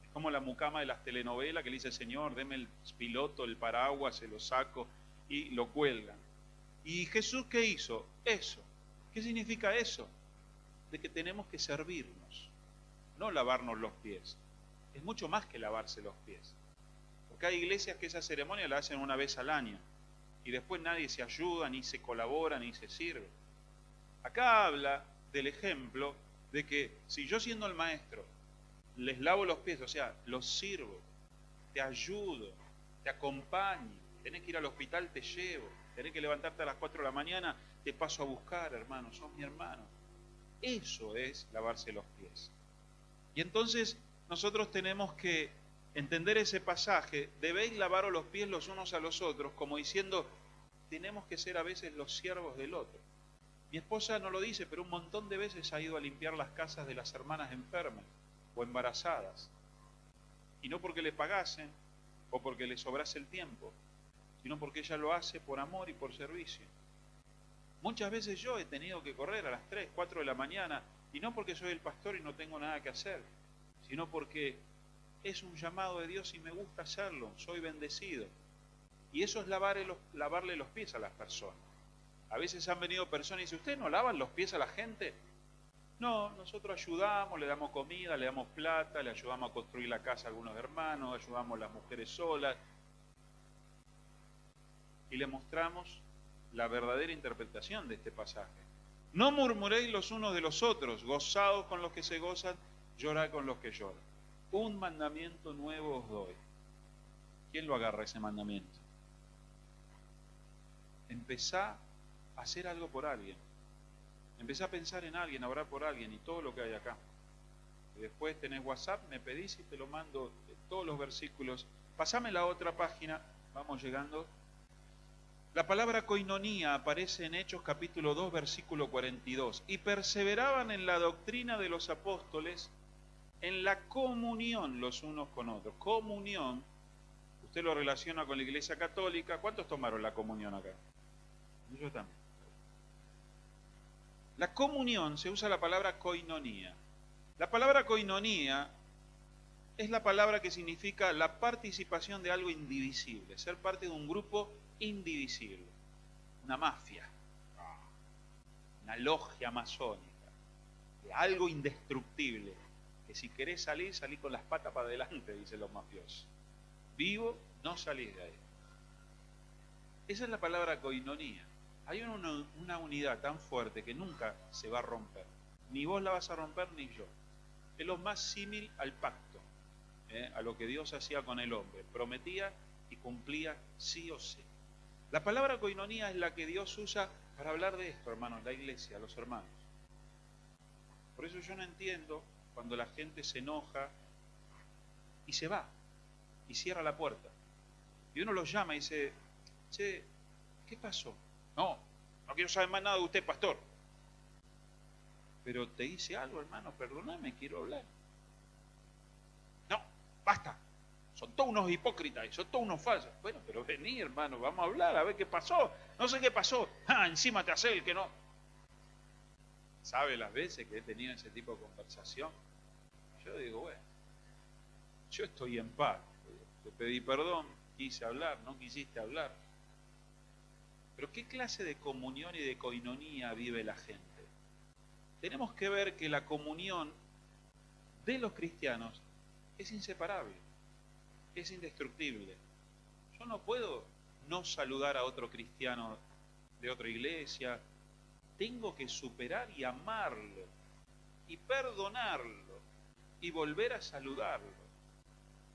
Es como la mucama de las telenovelas que le dice, Señor, deme el piloto, el paraguas, se lo saco y lo cuelgan. ¿Y Jesús qué hizo? Eso. ¿Qué significa eso? De que tenemos que servirnos, no lavarnos los pies. Es mucho más que lavarse los pies. Porque hay iglesias que esa ceremonia la hacen una vez al año y después nadie se ayuda, ni se colabora, ni se sirve. Acá habla del ejemplo de que si yo siendo el maestro les lavo los pies, o sea, los sirvo, te ayudo, te acompaño, tenés que ir al hospital, te llevo, tenés que levantarte a las 4 de la mañana, te paso a buscar, hermano, sos mi hermano. Eso es lavarse los pies. Y entonces nosotros tenemos que entender ese pasaje, debéis lavaros los pies los unos a los otros, como diciendo, tenemos que ser a veces los siervos del otro. Mi esposa no lo dice, pero un montón de veces ha ido a limpiar las casas de las hermanas enfermas o embarazadas. Y no porque le pagasen o porque le sobrase el tiempo, sino porque ella lo hace por amor y por servicio. Muchas veces yo he tenido que correr a las 3, 4 de la mañana, y no porque soy el pastor y no tengo nada que hacer, sino porque es un llamado de Dios y me gusta hacerlo, soy bendecido. Y eso es lavarle los pies a las personas. A veces han venido personas y dicen, ¿ustedes no lavan los pies a la gente? No, nosotros ayudamos, le damos comida, le damos plata, le ayudamos a construir la casa a algunos hermanos, ayudamos a las mujeres solas y le mostramos la verdadera interpretación de este pasaje. No murmuréis los unos de los otros, gozaos con los que se gozan, llorad con los que lloran. Un mandamiento nuevo os doy. ¿Quién lo agarra ese mandamiento? Empezá a hacer algo por alguien. Empezá a pensar en alguien, a orar por alguien y todo lo que hay acá. Y después tenés WhatsApp, me pedís y te lo mando todos los versículos. Pasame la otra página, vamos llegando. La palabra koinonía aparece en Hechos capítulo 2, versículo 42. Y perseveraban en la doctrina de los apóstoles, en la comunión los unos con otros. Comunión, usted lo relaciona con la Iglesia Católica. ¿Cuántos tomaron la comunión acá? Yo también. La comunión, se usa la palabra koinonía. La palabra koinonía es la palabra que significa la participación de algo indivisible, ser parte de un grupo indivisible, una mafia, una logia masónica, de algo indestructible, que si querés salir, salí con las patas para adelante, dicen los mafiosos. Vivo, no salís de ahí. Esa es la palabra koinonía. Hay una unidad tan fuerte que nunca se va a romper. Ni vos la vas a romper, ni yo. Es lo más símil al pacto, a lo que Dios hacía con el hombre. Prometía y cumplía sí o sí. La palabra koinonía es la que Dios usa para hablar de esto, hermanos, la iglesia, los hermanos. Por eso yo no entiendo cuando la gente se enoja y se va y cierra la puerta. Y uno los llama y dice, che, ¿qué pasó? No quiero saber más nada de usted, pastor. Pero te hice algo, hermano, perdóname, quiero hablar. No, basta. Son todos unos hipócritas y son todos unos falsos. Bueno, pero vení, hermano, vamos a hablar, a ver qué pasó. No sé qué pasó. Encima te hace el que no. ¿Sabe las veces que he tenido ese tipo de conversación? Yo digo, bueno, yo estoy en paz. Te pedí perdón, quise hablar, no quisiste hablar. Pero ¿qué clase de comunión y de koinonía vive la gente? Tenemos que ver que la comunión de los cristianos es inseparable, es indestructible. Yo no puedo no saludar a otro cristiano de otra iglesia. Tengo que superar y amarlo, y perdonarlo, y volver a saludarlo.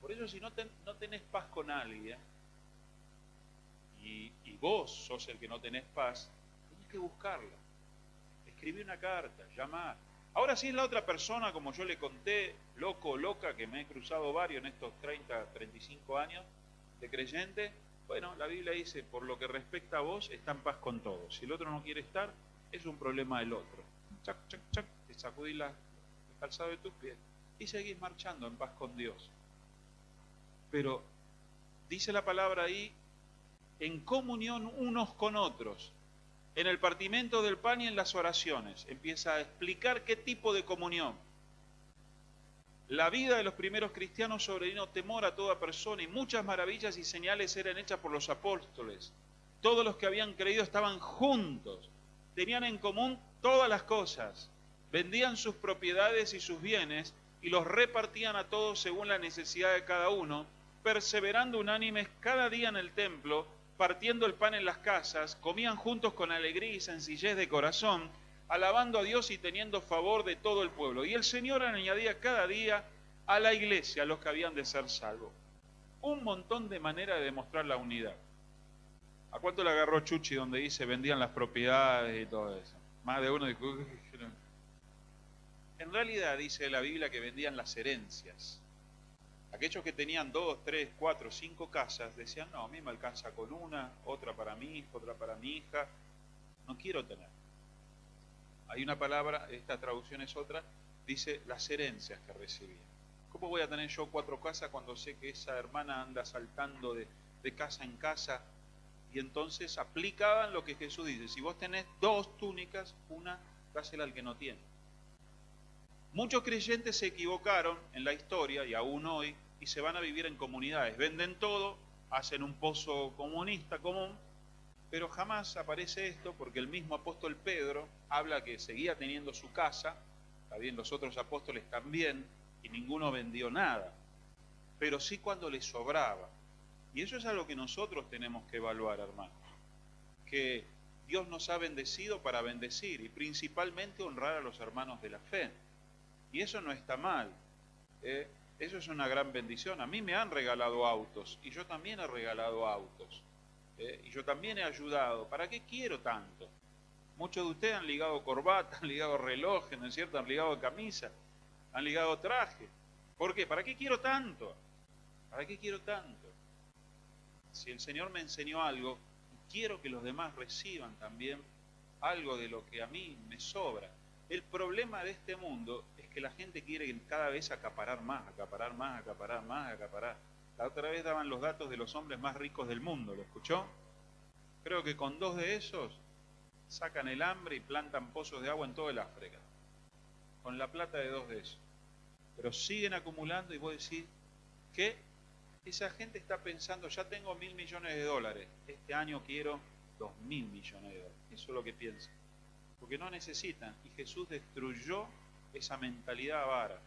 Por eso si no tenés paz con alguien, y vos sos el que no tenés paz, tenés que buscarla. Escribí una carta, llamar. Ahora si es la otra persona, como yo le conté, loco o loca, que me he cruzado varios en estos 30, 35 años de creyente, bueno, la Biblia dice, por lo que respecta a vos, está en paz con todos. Si el otro no quiere estar, es un problema del otro. Chac, chac, chac, te sacudís el calzado de tus pies y seguís marchando en paz con Dios. Pero dice la palabra ahí, en comunión unos con otros, en el partimiento del pan y en las oraciones. Empieza a explicar qué tipo de comunión. La vida de los primeros cristianos sobrevino temor a toda persona y muchas maravillas y señales eran hechas por los apóstoles. Todos los que habían creído estaban juntos, tenían en común todas las cosas, vendían sus propiedades y sus bienes y los repartían a todos según la necesidad de cada uno, perseverando unánimes cada día en el templo, partiendo el pan en las casas, comían juntos con alegría y sencillez de corazón, alabando a Dios y teniendo favor de todo el pueblo. Y el Señor añadía cada día a la iglesia a los que habían de ser salvos. Un montón de maneras de demostrar la unidad. ¿A cuánto le agarró Chuchi donde dice vendían las propiedades y todo eso? Más de uno dijo... En realidad dice la Biblia que vendían las herencias. Aquellos que tenían 2, 3, 4, 5 casas decían, no, a mí me alcanza con una, otra para mi hijo, otra para mi hija, no quiero tener. Hay una palabra, esta traducción es otra, dice las herencias que recibían. ¿Cómo voy a tener yo 4 casas cuando sé que esa hermana anda saltando de casa en casa? Y entonces aplicaban lo que Jesús dice, si vos tenés 2 túnicas, una dásela al que no tiene. Muchos creyentes se equivocaron en la historia y aún hoy y se van a vivir en comunidades. Venden todo, hacen un pozo comunista común, pero jamás aparece esto porque el mismo apóstol Pedro habla que seguía teniendo su casa Está bien, los otros apóstoles también, y ninguno vendió nada, pero sí cuando les sobraba. Y eso es algo que nosotros tenemos que evaluar, hermanos, que Dios nos ha bendecido para bendecir y principalmente honrar a los hermanos de la fe. Y eso no está mal, eso es una gran bendición. A mí me han regalado autos y yo también he regalado autos, y yo también he ayudado. ¿Para qué quiero tanto? Muchos de ustedes han ligado corbata, han ligado relojes, ¿no es cierto? Han ligado camisa, han ligado traje. ¿Por qué? ¿Para qué quiero tanto? ¿Para qué quiero tanto? Si el Señor me enseñó algo, quiero que los demás reciban también algo de lo que a mí me sobra. El problema de este mundo es que la gente quiere cada vez acaparar más, acaparar más, acaparar más, acaparar. La otra vez daban los datos de los hombres más ricos del mundo, ¿lo escuchó? Creo que con 2 de esos sacan el hambre y plantan pozos de agua en todo el África, con la plata de 2 de esos. Pero siguen acumulando y vos decís que esa gente está pensando, ya tengo $1.000 millones, este año quiero 2.000 millones de dólares. Eso es lo que piensan, porque no necesitan. Y Jesús destruyó esa mentalidad avara.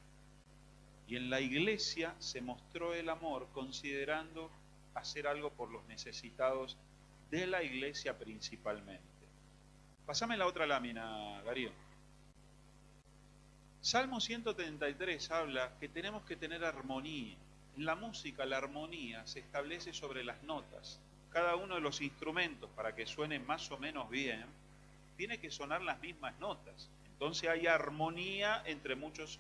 Y en la iglesia se mostró el amor considerando hacer algo por los necesitados de la iglesia principalmente. Pásame la otra lámina, Darío. Salmo 133 habla que tenemos que tener armonía. En la música, la armonía se establece sobre las notas. Cada uno de los instrumentos, para que suene más o menos bien, tiene que sonar las mismas notas. Entonces hay armonía entre muchos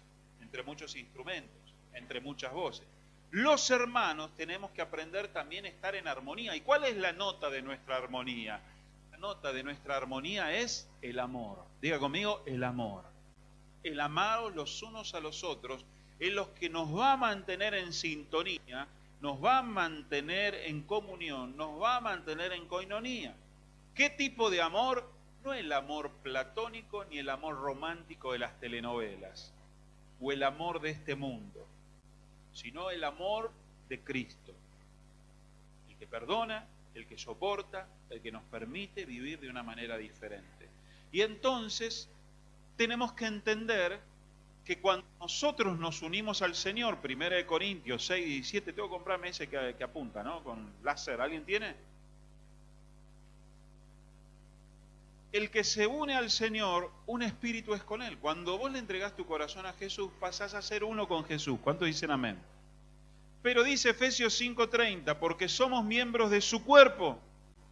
instrumentos, entre muchas voces. Los hermanos tenemos que aprender también a estar en armonía. ¿Y cuál es la nota de nuestra armonía? La nota de nuestra armonía es el amor. Diga conmigo, el amor. El amaros los unos a los otros es lo que nos va a mantener en sintonía, nos va a mantener en comunión, nos va a mantener en coinonía. ¿Qué tipo de amor? No el amor platónico ni el amor romántico de las telenovelas o el amor de este mundo, sino el amor de Cristo, el que perdona, el que soporta, el que nos permite vivir de una manera diferente. Y entonces tenemos que entender que cuando nosotros nos unimos al Señor, 1 Corintios 6, 17, tengo que comprarme ese que apunta, ¿no? Con láser, ¿alguien tiene? El que se une al Señor, un espíritu es con Él. Cuando vos le entregás tu corazón a Jesús, pasás a ser uno con Jesús. ¿Cuántos dicen amén? Pero dice Efesios 5:30, porque somos miembros de su cuerpo,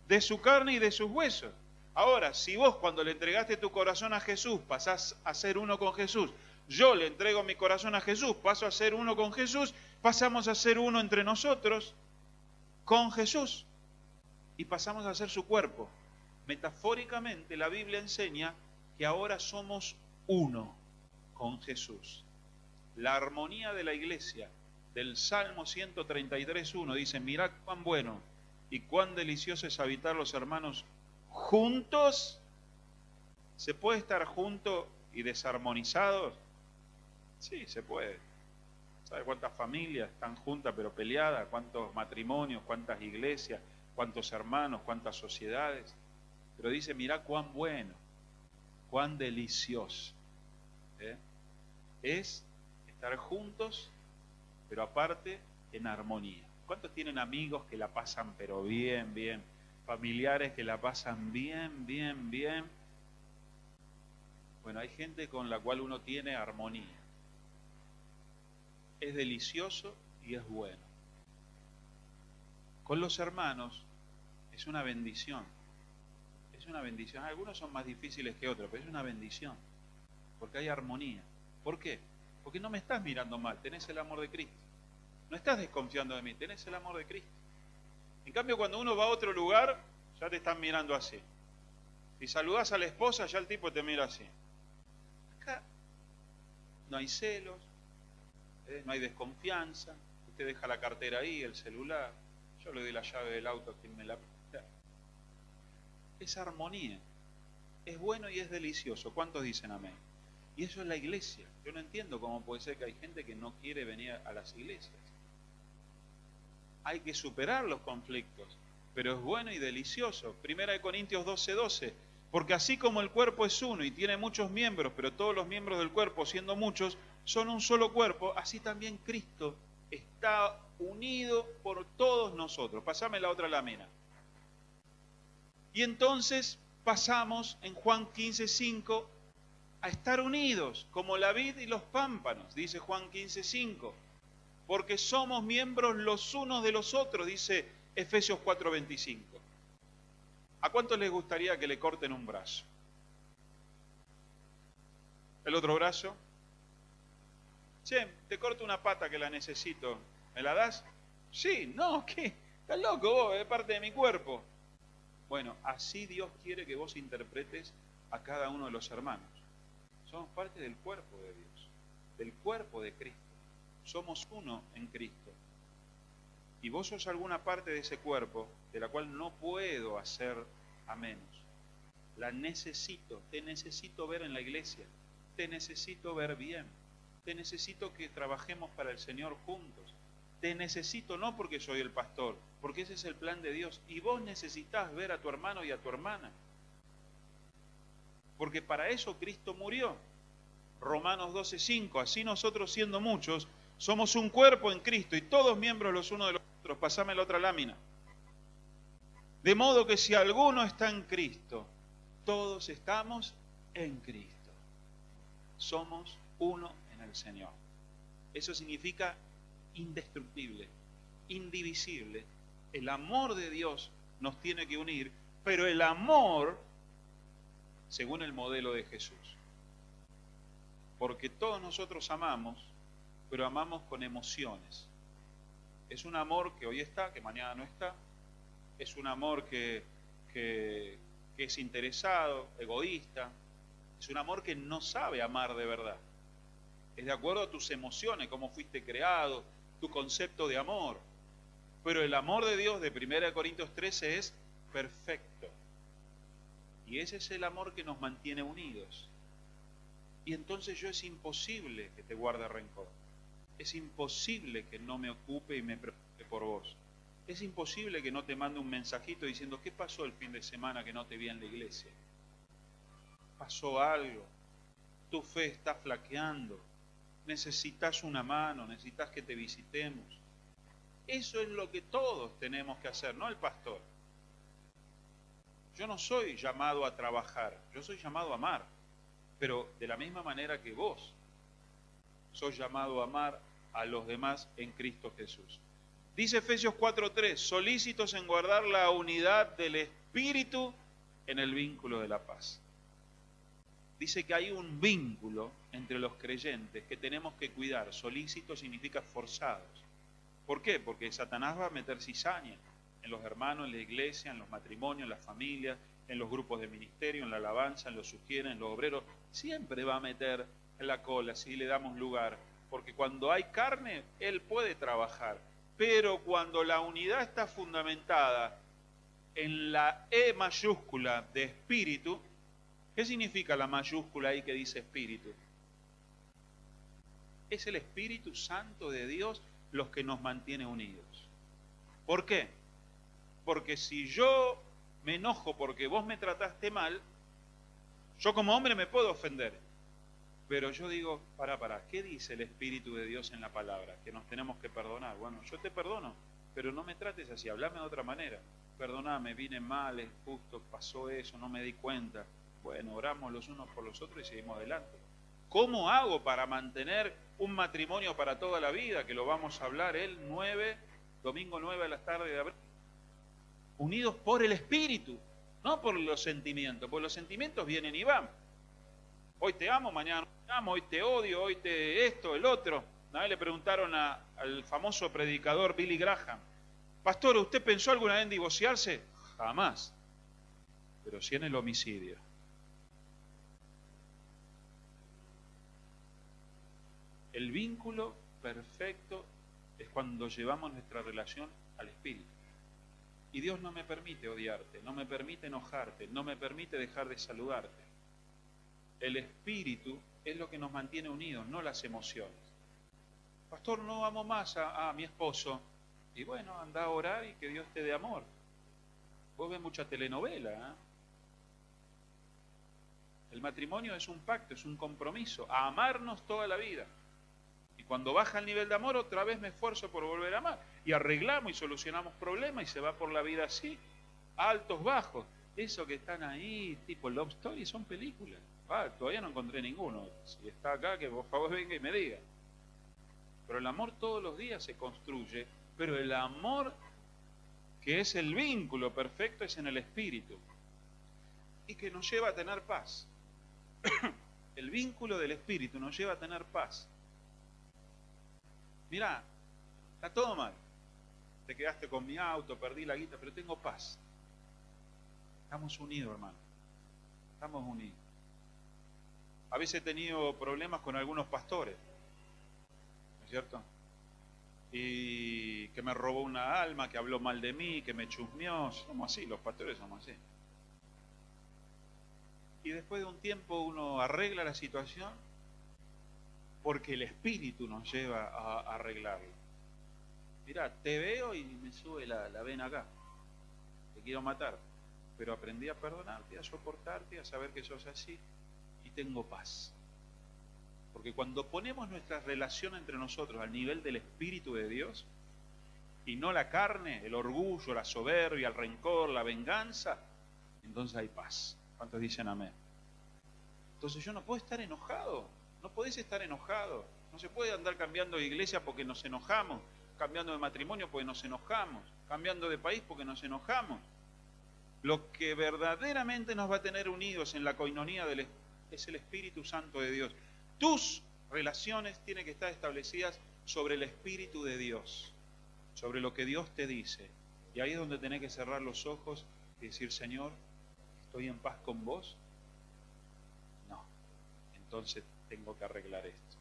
de su carne y de sus huesos. Ahora, si vos cuando le entregaste tu corazón a Jesús, pasás a ser uno con Jesús, yo le entrego mi corazón a Jesús, paso a ser uno con Jesús, pasamos a ser uno entre nosotros con Jesús y pasamos a ser su cuerpo. Metafóricamente la Biblia enseña que ahora somos uno con Jesús. La armonía de la iglesia del Salmo 133:1 dice, mirad cuán bueno y cuán delicioso es habitar los hermanos juntos. ¿Se puede estar juntos y desarmonizados? Sí, se puede. ¿Sabe cuántas familias están juntas pero peleadas? ¿Cuántos matrimonios? ¿Cuántas iglesias? ¿Cuántos hermanos? ¿Cuántas sociedades? Pero dice, mirá cuán bueno, cuán delicioso es estar juntos, pero aparte en armonía. ¿Cuántos tienen amigos que la pasan pero bien, bien? Familiares que la pasan bien, bien, bien. Bueno, hay gente con la cual uno tiene armonía. Es delicioso y es bueno. Con los hermanos es una bendición. Es una bendición. Algunos son más difíciles que otros, pero es una bendición. Porque hay armonía. ¿Por qué? Porque no me estás mirando mal, tenés el amor de Cristo. No estás desconfiando de mí, tenés el amor de Cristo. En cambio, cuando uno va a otro lugar, ya te están mirando así. Si saludás a la esposa, ya el tipo te mira así. Acá no hay celos, no hay desconfianza. Usted deja la cartera ahí, el celular. Yo le doy la llave del auto a quien me la presta. Es armonía. Es bueno y es delicioso. ¿Cuántos dicen amén? Y eso es la iglesia. Yo no entiendo cómo puede ser que hay gente que no quiere venir a las iglesias. Hay que superar los conflictos, pero es bueno y delicioso. 1 Corintios 12:12 Porque así como el cuerpo es uno y tiene muchos miembros, pero todos los miembros del cuerpo, siendo muchos, son un solo cuerpo, así también Cristo está unido por todos nosotros. Pasame la otra lámina. Y entonces pasamos en Juan 15:5 a estar unidos como la vid y los pámpanos, dice Juan 15:5. Porque somos miembros los unos de los otros, dice Efesios 4:25. ¿A cuántos les gustaría que le corten un brazo? ¿El otro brazo? Che, te corto una pata que la necesito. ¿Me la das? Sí, no, ¿qué? ¿Estás loco vos? Es parte de mi cuerpo. Bueno, así Dios quiere que vos interpretes a cada uno de los hermanos. Somos parte del cuerpo de Dios, del cuerpo de Cristo. Somos uno en Cristo. Y vos sos alguna parte de ese cuerpo de la cual no puedo hacer a menos. La necesito, te necesito ver en la iglesia, te necesito ver bien, te necesito que trabajemos para el Señor juntos. Te necesito no porque soy el pastor, porque ese es el plan de Dios. Y vos necesitás ver a tu hermano y a tu hermana. Porque para eso Cristo murió. Romanos 12:5, así nosotros siendo muchos, somos un cuerpo en Cristo y todos miembros los unos de los otros. Pasame la otra lámina. De modo que si alguno está en Cristo, todos estamos en Cristo. Somos uno en el Señor. Eso significa indestructible, indivisible. El amor de Dios nos tiene que unir, pero el amor según el modelo de Jesús. Porque todos nosotros amamos, pero amamos con emociones. Es un amor que hoy está, que mañana no está. Es un amor que es interesado, egoísta. Es un amor que no sabe amar de verdad. Es de acuerdo a tus emociones, cómo fuiste creado, tu concepto de amor. Pero el amor de Dios de 1 Corintios 13 es perfecto. Y ese es el amor que nos mantiene unidos. Y entonces es imposible que te guarde rencor. Es imposible que no me ocupe y me preocupe por vos. Es imposible que no te mande un mensajito diciendo, ¿qué pasó el fin de semana que no te vi en la iglesia? ¿Pasó algo? Tu fe está flaqueando. Necesitas una mano, necesitas que te visitemos. Eso es lo que todos tenemos que hacer, no el pastor. Yo no soy llamado a trabajar, yo soy llamado a amar. Pero de la misma manera que vos, sos llamado a amar a los demás en Cristo Jesús. Dice Efesios 4:3, solícitos en guardar la unidad del Espíritu en el vínculo de la paz. Dice que hay un vínculo entre los creyentes que tenemos que cuidar. Solícito significa forzados. ¿Por qué? Porque Satanás va a meter cizaña en los hermanos, en la iglesia, en los matrimonios, en las familias, en los grupos de ministerio, en la alabanza, en los sugieres, en los obreros. Siempre va a meter en la cola si le damos lugar. Porque cuando hay carne, él puede trabajar. Pero cuando la unidad está fundamentada en la E mayúscula de espíritu, ¿qué significa la mayúscula ahí que dice espíritu? Es el Espíritu Santo de Dios los que nos mantiene unidos. ¿Por qué? Porque si yo me enojo porque vos me trataste mal, yo como hombre me puedo ofender. Pero yo digo, pará, ¿qué dice el Espíritu de Dios en la palabra? Que nos tenemos que perdonar. Bueno, yo te perdono, pero no me trates así, hablame de otra manera. Perdóname, vine mal, es justo, pasó eso, no me di cuenta. Bueno, oramos los unos por los otros y seguimos adelante. ¿Cómo hago para mantener un matrimonio para toda la vida? Que lo vamos a hablar domingo 9 de la tarde de abril. Unidos por el Espíritu, no por los sentimientos, porque los sentimientos vienen y van. Hoy te amo, mañana no te amo, hoy te odio, hoy te esto, el otro. Una vez le preguntaron al famoso predicador Billy Graham, pastor, ¿usted pensó alguna vez en divorciarse? Jamás, pero sí en el homicidio. El vínculo perfecto es cuando llevamos nuestra relación al Espíritu. Y Dios no me permite odiarte, no me permite enojarte, no me permite dejar de saludarte. El Espíritu es lo que nos mantiene unidos, no las emociones. Pastor, no amo más a mi esposo. Y bueno, anda a orar y que Dios te dé amor. Vos ves mucha telenovela, ¿eh? El matrimonio es un pacto, es un compromiso, a amarnos toda la vida. Y cuando baja el nivel de amor, otra vez me esfuerzo por volver a amar. Y arreglamos y solucionamos problemas y se va por la vida así, altos, bajos. Eso que están ahí, tipo Love Story, son películas. Todavía no encontré ninguno. Si está acá, que por favor venga y me diga. Pero el amor todos los días se construye, pero el amor que es el vínculo perfecto es en el espíritu y que nos lleva a tener paz. El vínculo del espíritu nos lleva a tener paz. Mirá, está todo mal. Te quedaste con mi auto, perdí la guita, pero tengo paz. Estamos unidos, hermano. Estamos unidos. A veces he tenido problemas con algunos pastores, ¿no es cierto? Y que me robó una alma, que habló mal de mí, que me chusmeó. Somos así, los pastores somos así. Y después de un tiempo uno arregla la situación porque el espíritu nos lleva a arreglarlo. Mirá, te veo y me sube la vena acá. Te quiero matar. Pero aprendí a perdonarte, a soportarte, a saber que sos así y tengo paz. Porque cuando ponemos nuestra relación entre nosotros al nivel del Espíritu de Dios y no la carne, el orgullo, la soberbia, el rencor, la venganza, entonces hay paz. ¿Cuántos dicen amén? Entonces yo no puedo estar enojado, no podés estar enojado. No se puede andar cambiando de iglesia porque nos enojamos, cambiando de matrimonio porque nos enojamos, cambiando de país porque nos enojamos. Lo que verdaderamente nos va a tener unidos en la coinonía es el Espíritu Santo de Dios. Tus relaciones tienen que estar establecidas sobre el Espíritu de Dios, sobre lo que Dios te dice. Y ahí es donde tenés que cerrar los ojos y decir, Señor, ¿estoy en paz con vos? No. Entonces tengo que arreglar esto.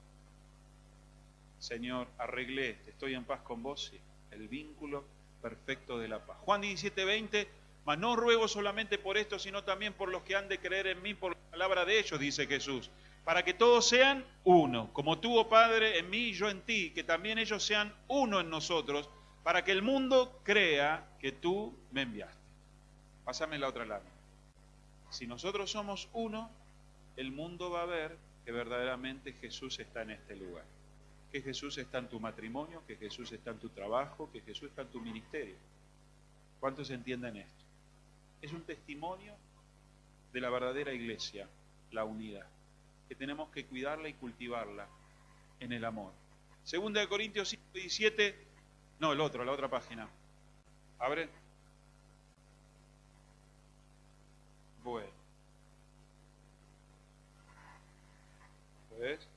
Señor, arreglé esto. ¿Estoy en paz con vos? Sí. El vínculo perfecto de la paz. Juan 17:20, mas no ruego solamente por esto, sino también por los que han de creer en mí por la palabra de ellos, dice Jesús. Para que todos sean uno, como tú, oh Padre, en mí y yo en ti, que también ellos sean uno en nosotros, para que el mundo crea que tú me enviaste. Pásame la otra lámina. Si nosotros somos uno, el mundo va a ver que verdaderamente Jesús está en este lugar. Que Jesús está en tu matrimonio, que Jesús está en tu trabajo, que Jesús está en tu ministerio. ¿Cuántos entienden esto? Es un testimonio de la verdadera iglesia, la unidad, que tenemos que cuidarla y cultivarla en el amor. Segunda de Corintios 5:17, no, la otra página. Abre. Bueno. ¿Ves?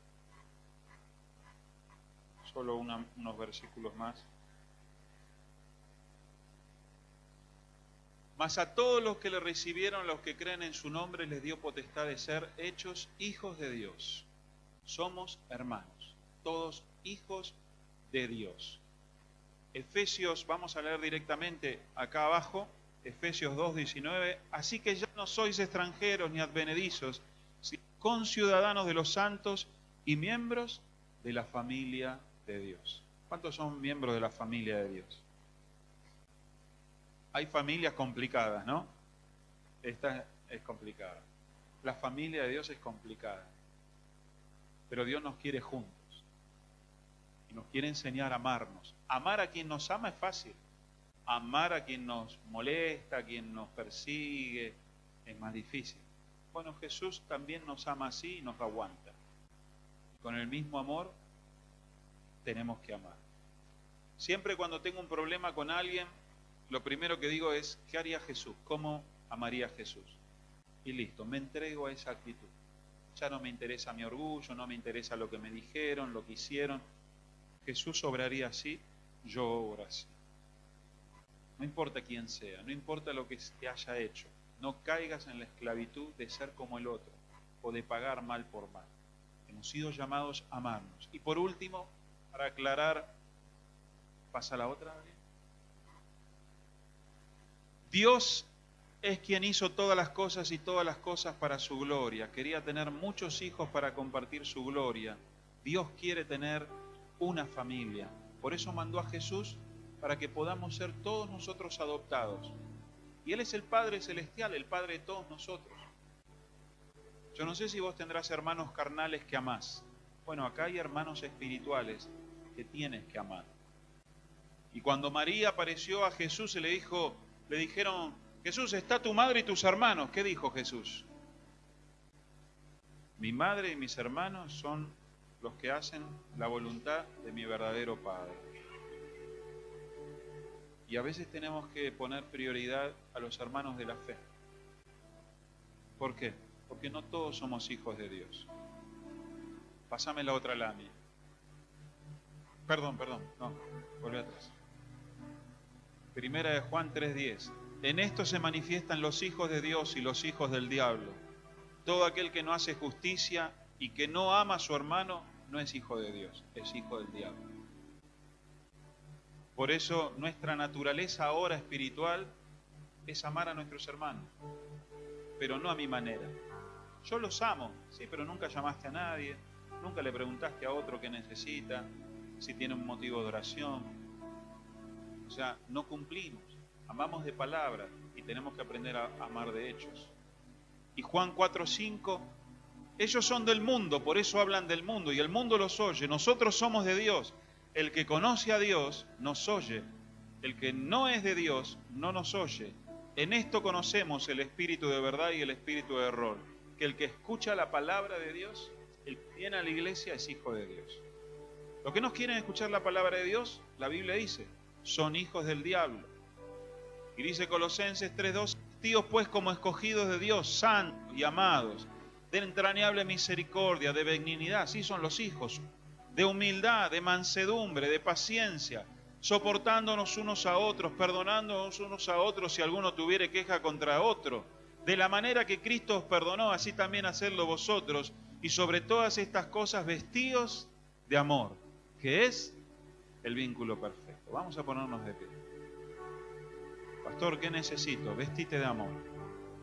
Solo unos versículos más. Mas a todos los que le recibieron, los que creen en su nombre, les dio potestad de ser hechos hijos de Dios. Somos hermanos, todos hijos de Dios. Efesios, vamos a leer directamente acá abajo, Efesios 2:19. Así que ya no sois extranjeros ni advenedizos, sino conciudadanos de los santos y miembros de la familia de Dios. ¿Cuántos son miembros de la familia de Dios? Hay familias complicadas, ¿no? Esta es complicada. La familia de Dios es complicada. Pero Dios nos quiere juntos. Y nos quiere enseñar a amarnos. Amar a quien nos ama es fácil. Amar a quien nos molesta, a quien nos persigue, es más difícil. Bueno, Jesús también nos ama así y nos aguanta. Con el mismo amor tenemos que amar. Siempre cuando tengo un problema con alguien, lo primero que digo es, ¿qué haría Jesús? ¿Cómo amaría Jesús? Y listo, me entrego a esa actitud. Ya no me interesa mi orgullo, no me interesa lo que me dijeron, lo que hicieron. Jesús obraría así, yo obro así. No importa quién sea, no importa lo que te haya hecho. No caigas en la esclavitud de ser como el otro o de pagar mal por mal. Hemos sido llamados a amarnos. Y por último, para aclarar, ¿pasa la otra? Dios es quien hizo todas las cosas y todas las cosas para su gloria. Quería tener muchos hijos para compartir su gloria. Dios quiere tener una familia. Por eso mandó a Jesús para que podamos ser todos nosotros adoptados. Y Él es el Padre Celestial, el Padre de todos nosotros. Yo no sé si vos tendrás hermanos carnales que amás. Bueno, acá hay hermanos espirituales que tienes que amar. Y cuando María apareció a Jesús, le dijeron, Jesús, está tu madre y tus hermanos. ¿Qué dijo Jesús? Mi madre y mis hermanos son los que hacen la voluntad de mi verdadero Padre. Y a veces tenemos que poner prioridad a los hermanos de la fe. ¿Por qué? Porque no todos somos hijos de Dios. Pásame la otra lámina. Perdón, no, volví atrás. Primera de Juan 3:10. En esto se manifiestan los hijos de Dios y los hijos del diablo. Todo aquel que no hace justicia y que no ama a su hermano no es hijo de Dios, es hijo del diablo. Por eso nuestra naturaleza ahora espiritual es amar a nuestros hermanos, pero no a mi manera. Yo los amo, sí, pero nunca llamaste a nadie, nunca le preguntaste a otro qué necesita, si tiene un motivo de oración. O sea, no cumplimos, amamos de palabra y tenemos que aprender a amar de hechos. Y Juan 4:5, ellos son del mundo, por eso hablan del mundo, y el mundo los oye. Nosotros somos de Dios. El que conoce a Dios nos oye. El que no es de Dios no nos oye. En esto conocemos el espíritu de verdad y el espíritu de error. Que el que escucha la palabra de Dios, el que viene a la iglesia, es hijo de Dios. Los que no quieren escuchar la palabra de Dios, la Biblia dice, son hijos del diablo. Y dice Colosenses 3:2, vestidos pues como escogidos de Dios, santos y amados, de entrañable misericordia, de benignidad, así son los hijos, de humildad, de mansedumbre, de paciencia, soportándonos unos a otros, perdonándonos unos a otros si alguno tuviere queja contra otro. De la manera que Cristo os perdonó, así también hacedlo vosotros, y sobre todas estas cosas vestidos de amor, que es el vínculo perfecto. Vamos a ponernos de pie. Pastor, ¿qué necesito? Vestite de amor.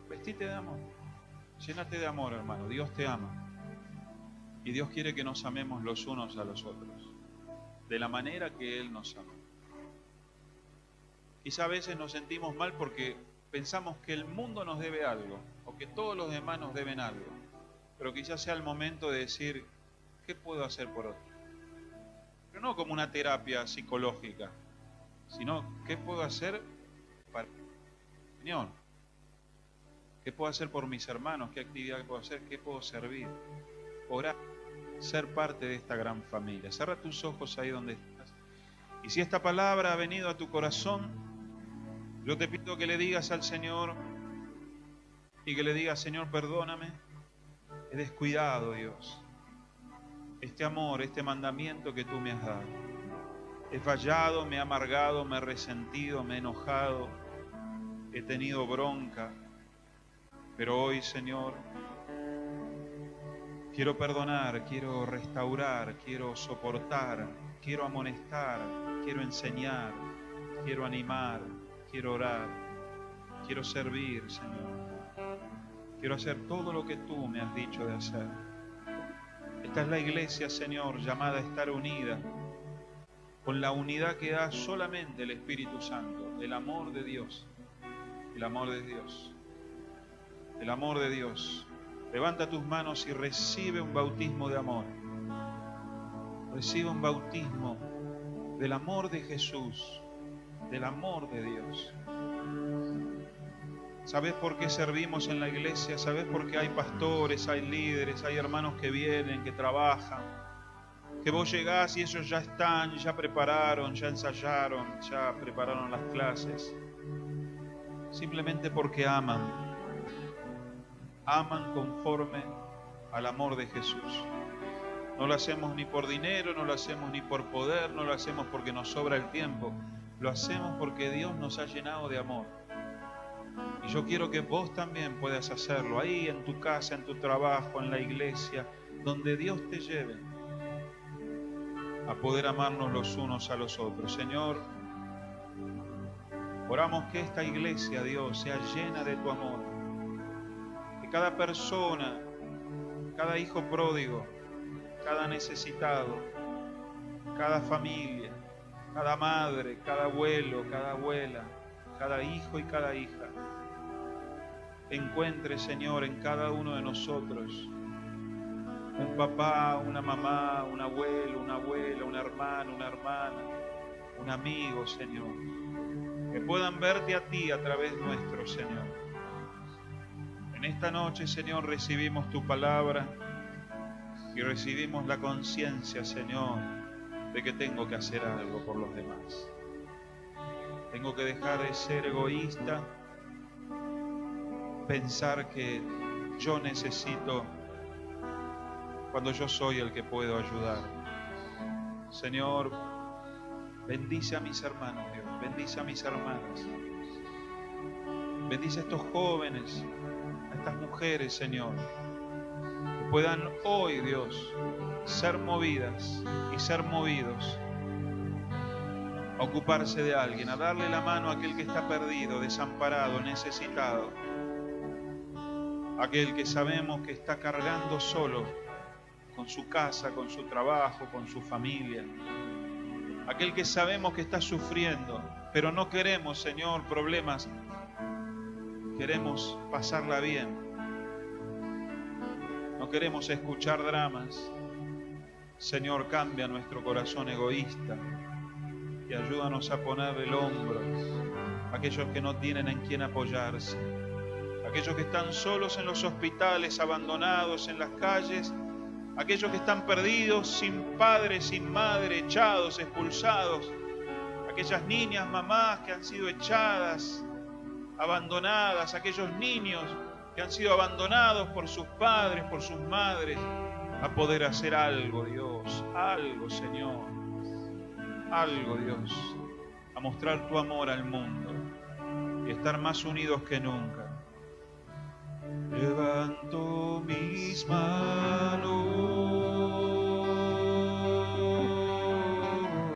Vestite de amor. Llénate de amor, hermano. Dios te ama. Y Dios quiere que nos amemos los unos a los otros, de la manera que Él nos ama. Quizá a veces nos sentimos mal porque pensamos que el mundo nos debe algo, o que todos los demás nos deben algo. Pero quizás sea el momento de decir, ¿qué puedo hacer por otro? Pero no como una terapia psicológica, sino, ¿qué puedo hacer para mi opinión? ¿Qué puedo hacer por mis hermanos? ¿Qué actividad puedo hacer? ¿Qué puedo servir? Orar, ser parte de esta gran familia. Cierra tus ojos ahí donde estás. Y si esta palabra ha venido a tu corazón, yo te pido que le digas al Señor y que le digas, Señor, perdóname, he descuidado, Dios, este amor, este mandamiento que tú me has dado. He fallado, me he amargado, me he resentido, me he enojado, he tenido bronca, pero hoy, Señor, quiero perdonar, quiero restaurar, quiero soportar, quiero amonestar, quiero enseñar, quiero animar, quiero orar, quiero servir, Señor. Quiero hacer todo lo que tú me has dicho de hacer. Esta es la iglesia, Señor, llamada a estar unida, con la unidad que da solamente el Espíritu Santo, el amor de Dios, el amor de Dios, el amor de Dios. Levanta tus manos y recibe un bautismo de amor. Recibe un bautismo del amor de Jesús, del amor de Dios. ¿Sabes por qué servimos en la iglesia? ¿Sabes por qué hay pastores, hay líderes, hay hermanos que vienen, que trabajan? Que vos llegás y ellos ya están, ya prepararon, ya ensayaron, ya prepararon las clases. Simplemente porque aman. Aman conforme al amor de Jesús. No lo hacemos ni por dinero, no lo hacemos ni por poder, no lo hacemos porque nos sobra el tiempo. Lo hacemos porque Dios nos ha llenado de amor. Y yo quiero que vos también puedas hacerlo, ahí en tu casa, en tu trabajo, en la iglesia, donde Dios te lleve, a poder amarnos los unos a los otros. Señor, oramos que esta iglesia, Dios, sea llena de tu amor. Que cada persona, cada hijo pródigo, cada necesitado, cada familia, cada madre, cada abuelo, cada abuela, cada hijo y cada hija, encuentre, Señor, en cada uno de nosotros un papá, una mamá, un abuelo, una abuela, un hermano, una hermana, un amigo, Señor, que puedan verte a ti a través nuestro, Señor. En esta noche, Señor, recibimos tu palabra y recibimos la conciencia, Señor, de que tengo que hacer algo por los demás. Tengo que dejar de ser egoísta, pensar que yo necesito cuando yo soy el que puedo ayudar. Señor, bendice a mis hermanos, Dios, bendice a mis hermanas, bendice a estos jóvenes, a estas mujeres, Señor, que puedan hoy, Dios, ser movidas y ser movidos a ocuparse de alguien, a darle la mano a aquel que está perdido, desamparado, necesitado, aquel que sabemos que está cargando solo con su casa, con su trabajo, con su familia, aquel que sabemos que está sufriendo, pero no queremos, Señor, problemas, queremos pasarla bien, no queremos escuchar dramas. Señor, cambia nuestro corazón egoísta y ayúdanos a poner el hombro a aquellos que no tienen en quién apoyarse, aquellos que están solos en los hospitales, abandonados en las calles, aquellos que están perdidos, sin padre, sin madre, echados, expulsados, aquellas niñas, mamás que han sido echadas, abandonadas, aquellos niños que han sido abandonados por sus padres, por sus madres, a poder hacer algo, Dios, algo, Señor, algo, Dios, a mostrar tu amor al mundo y estar más unidos que nunca. Levanto mis manos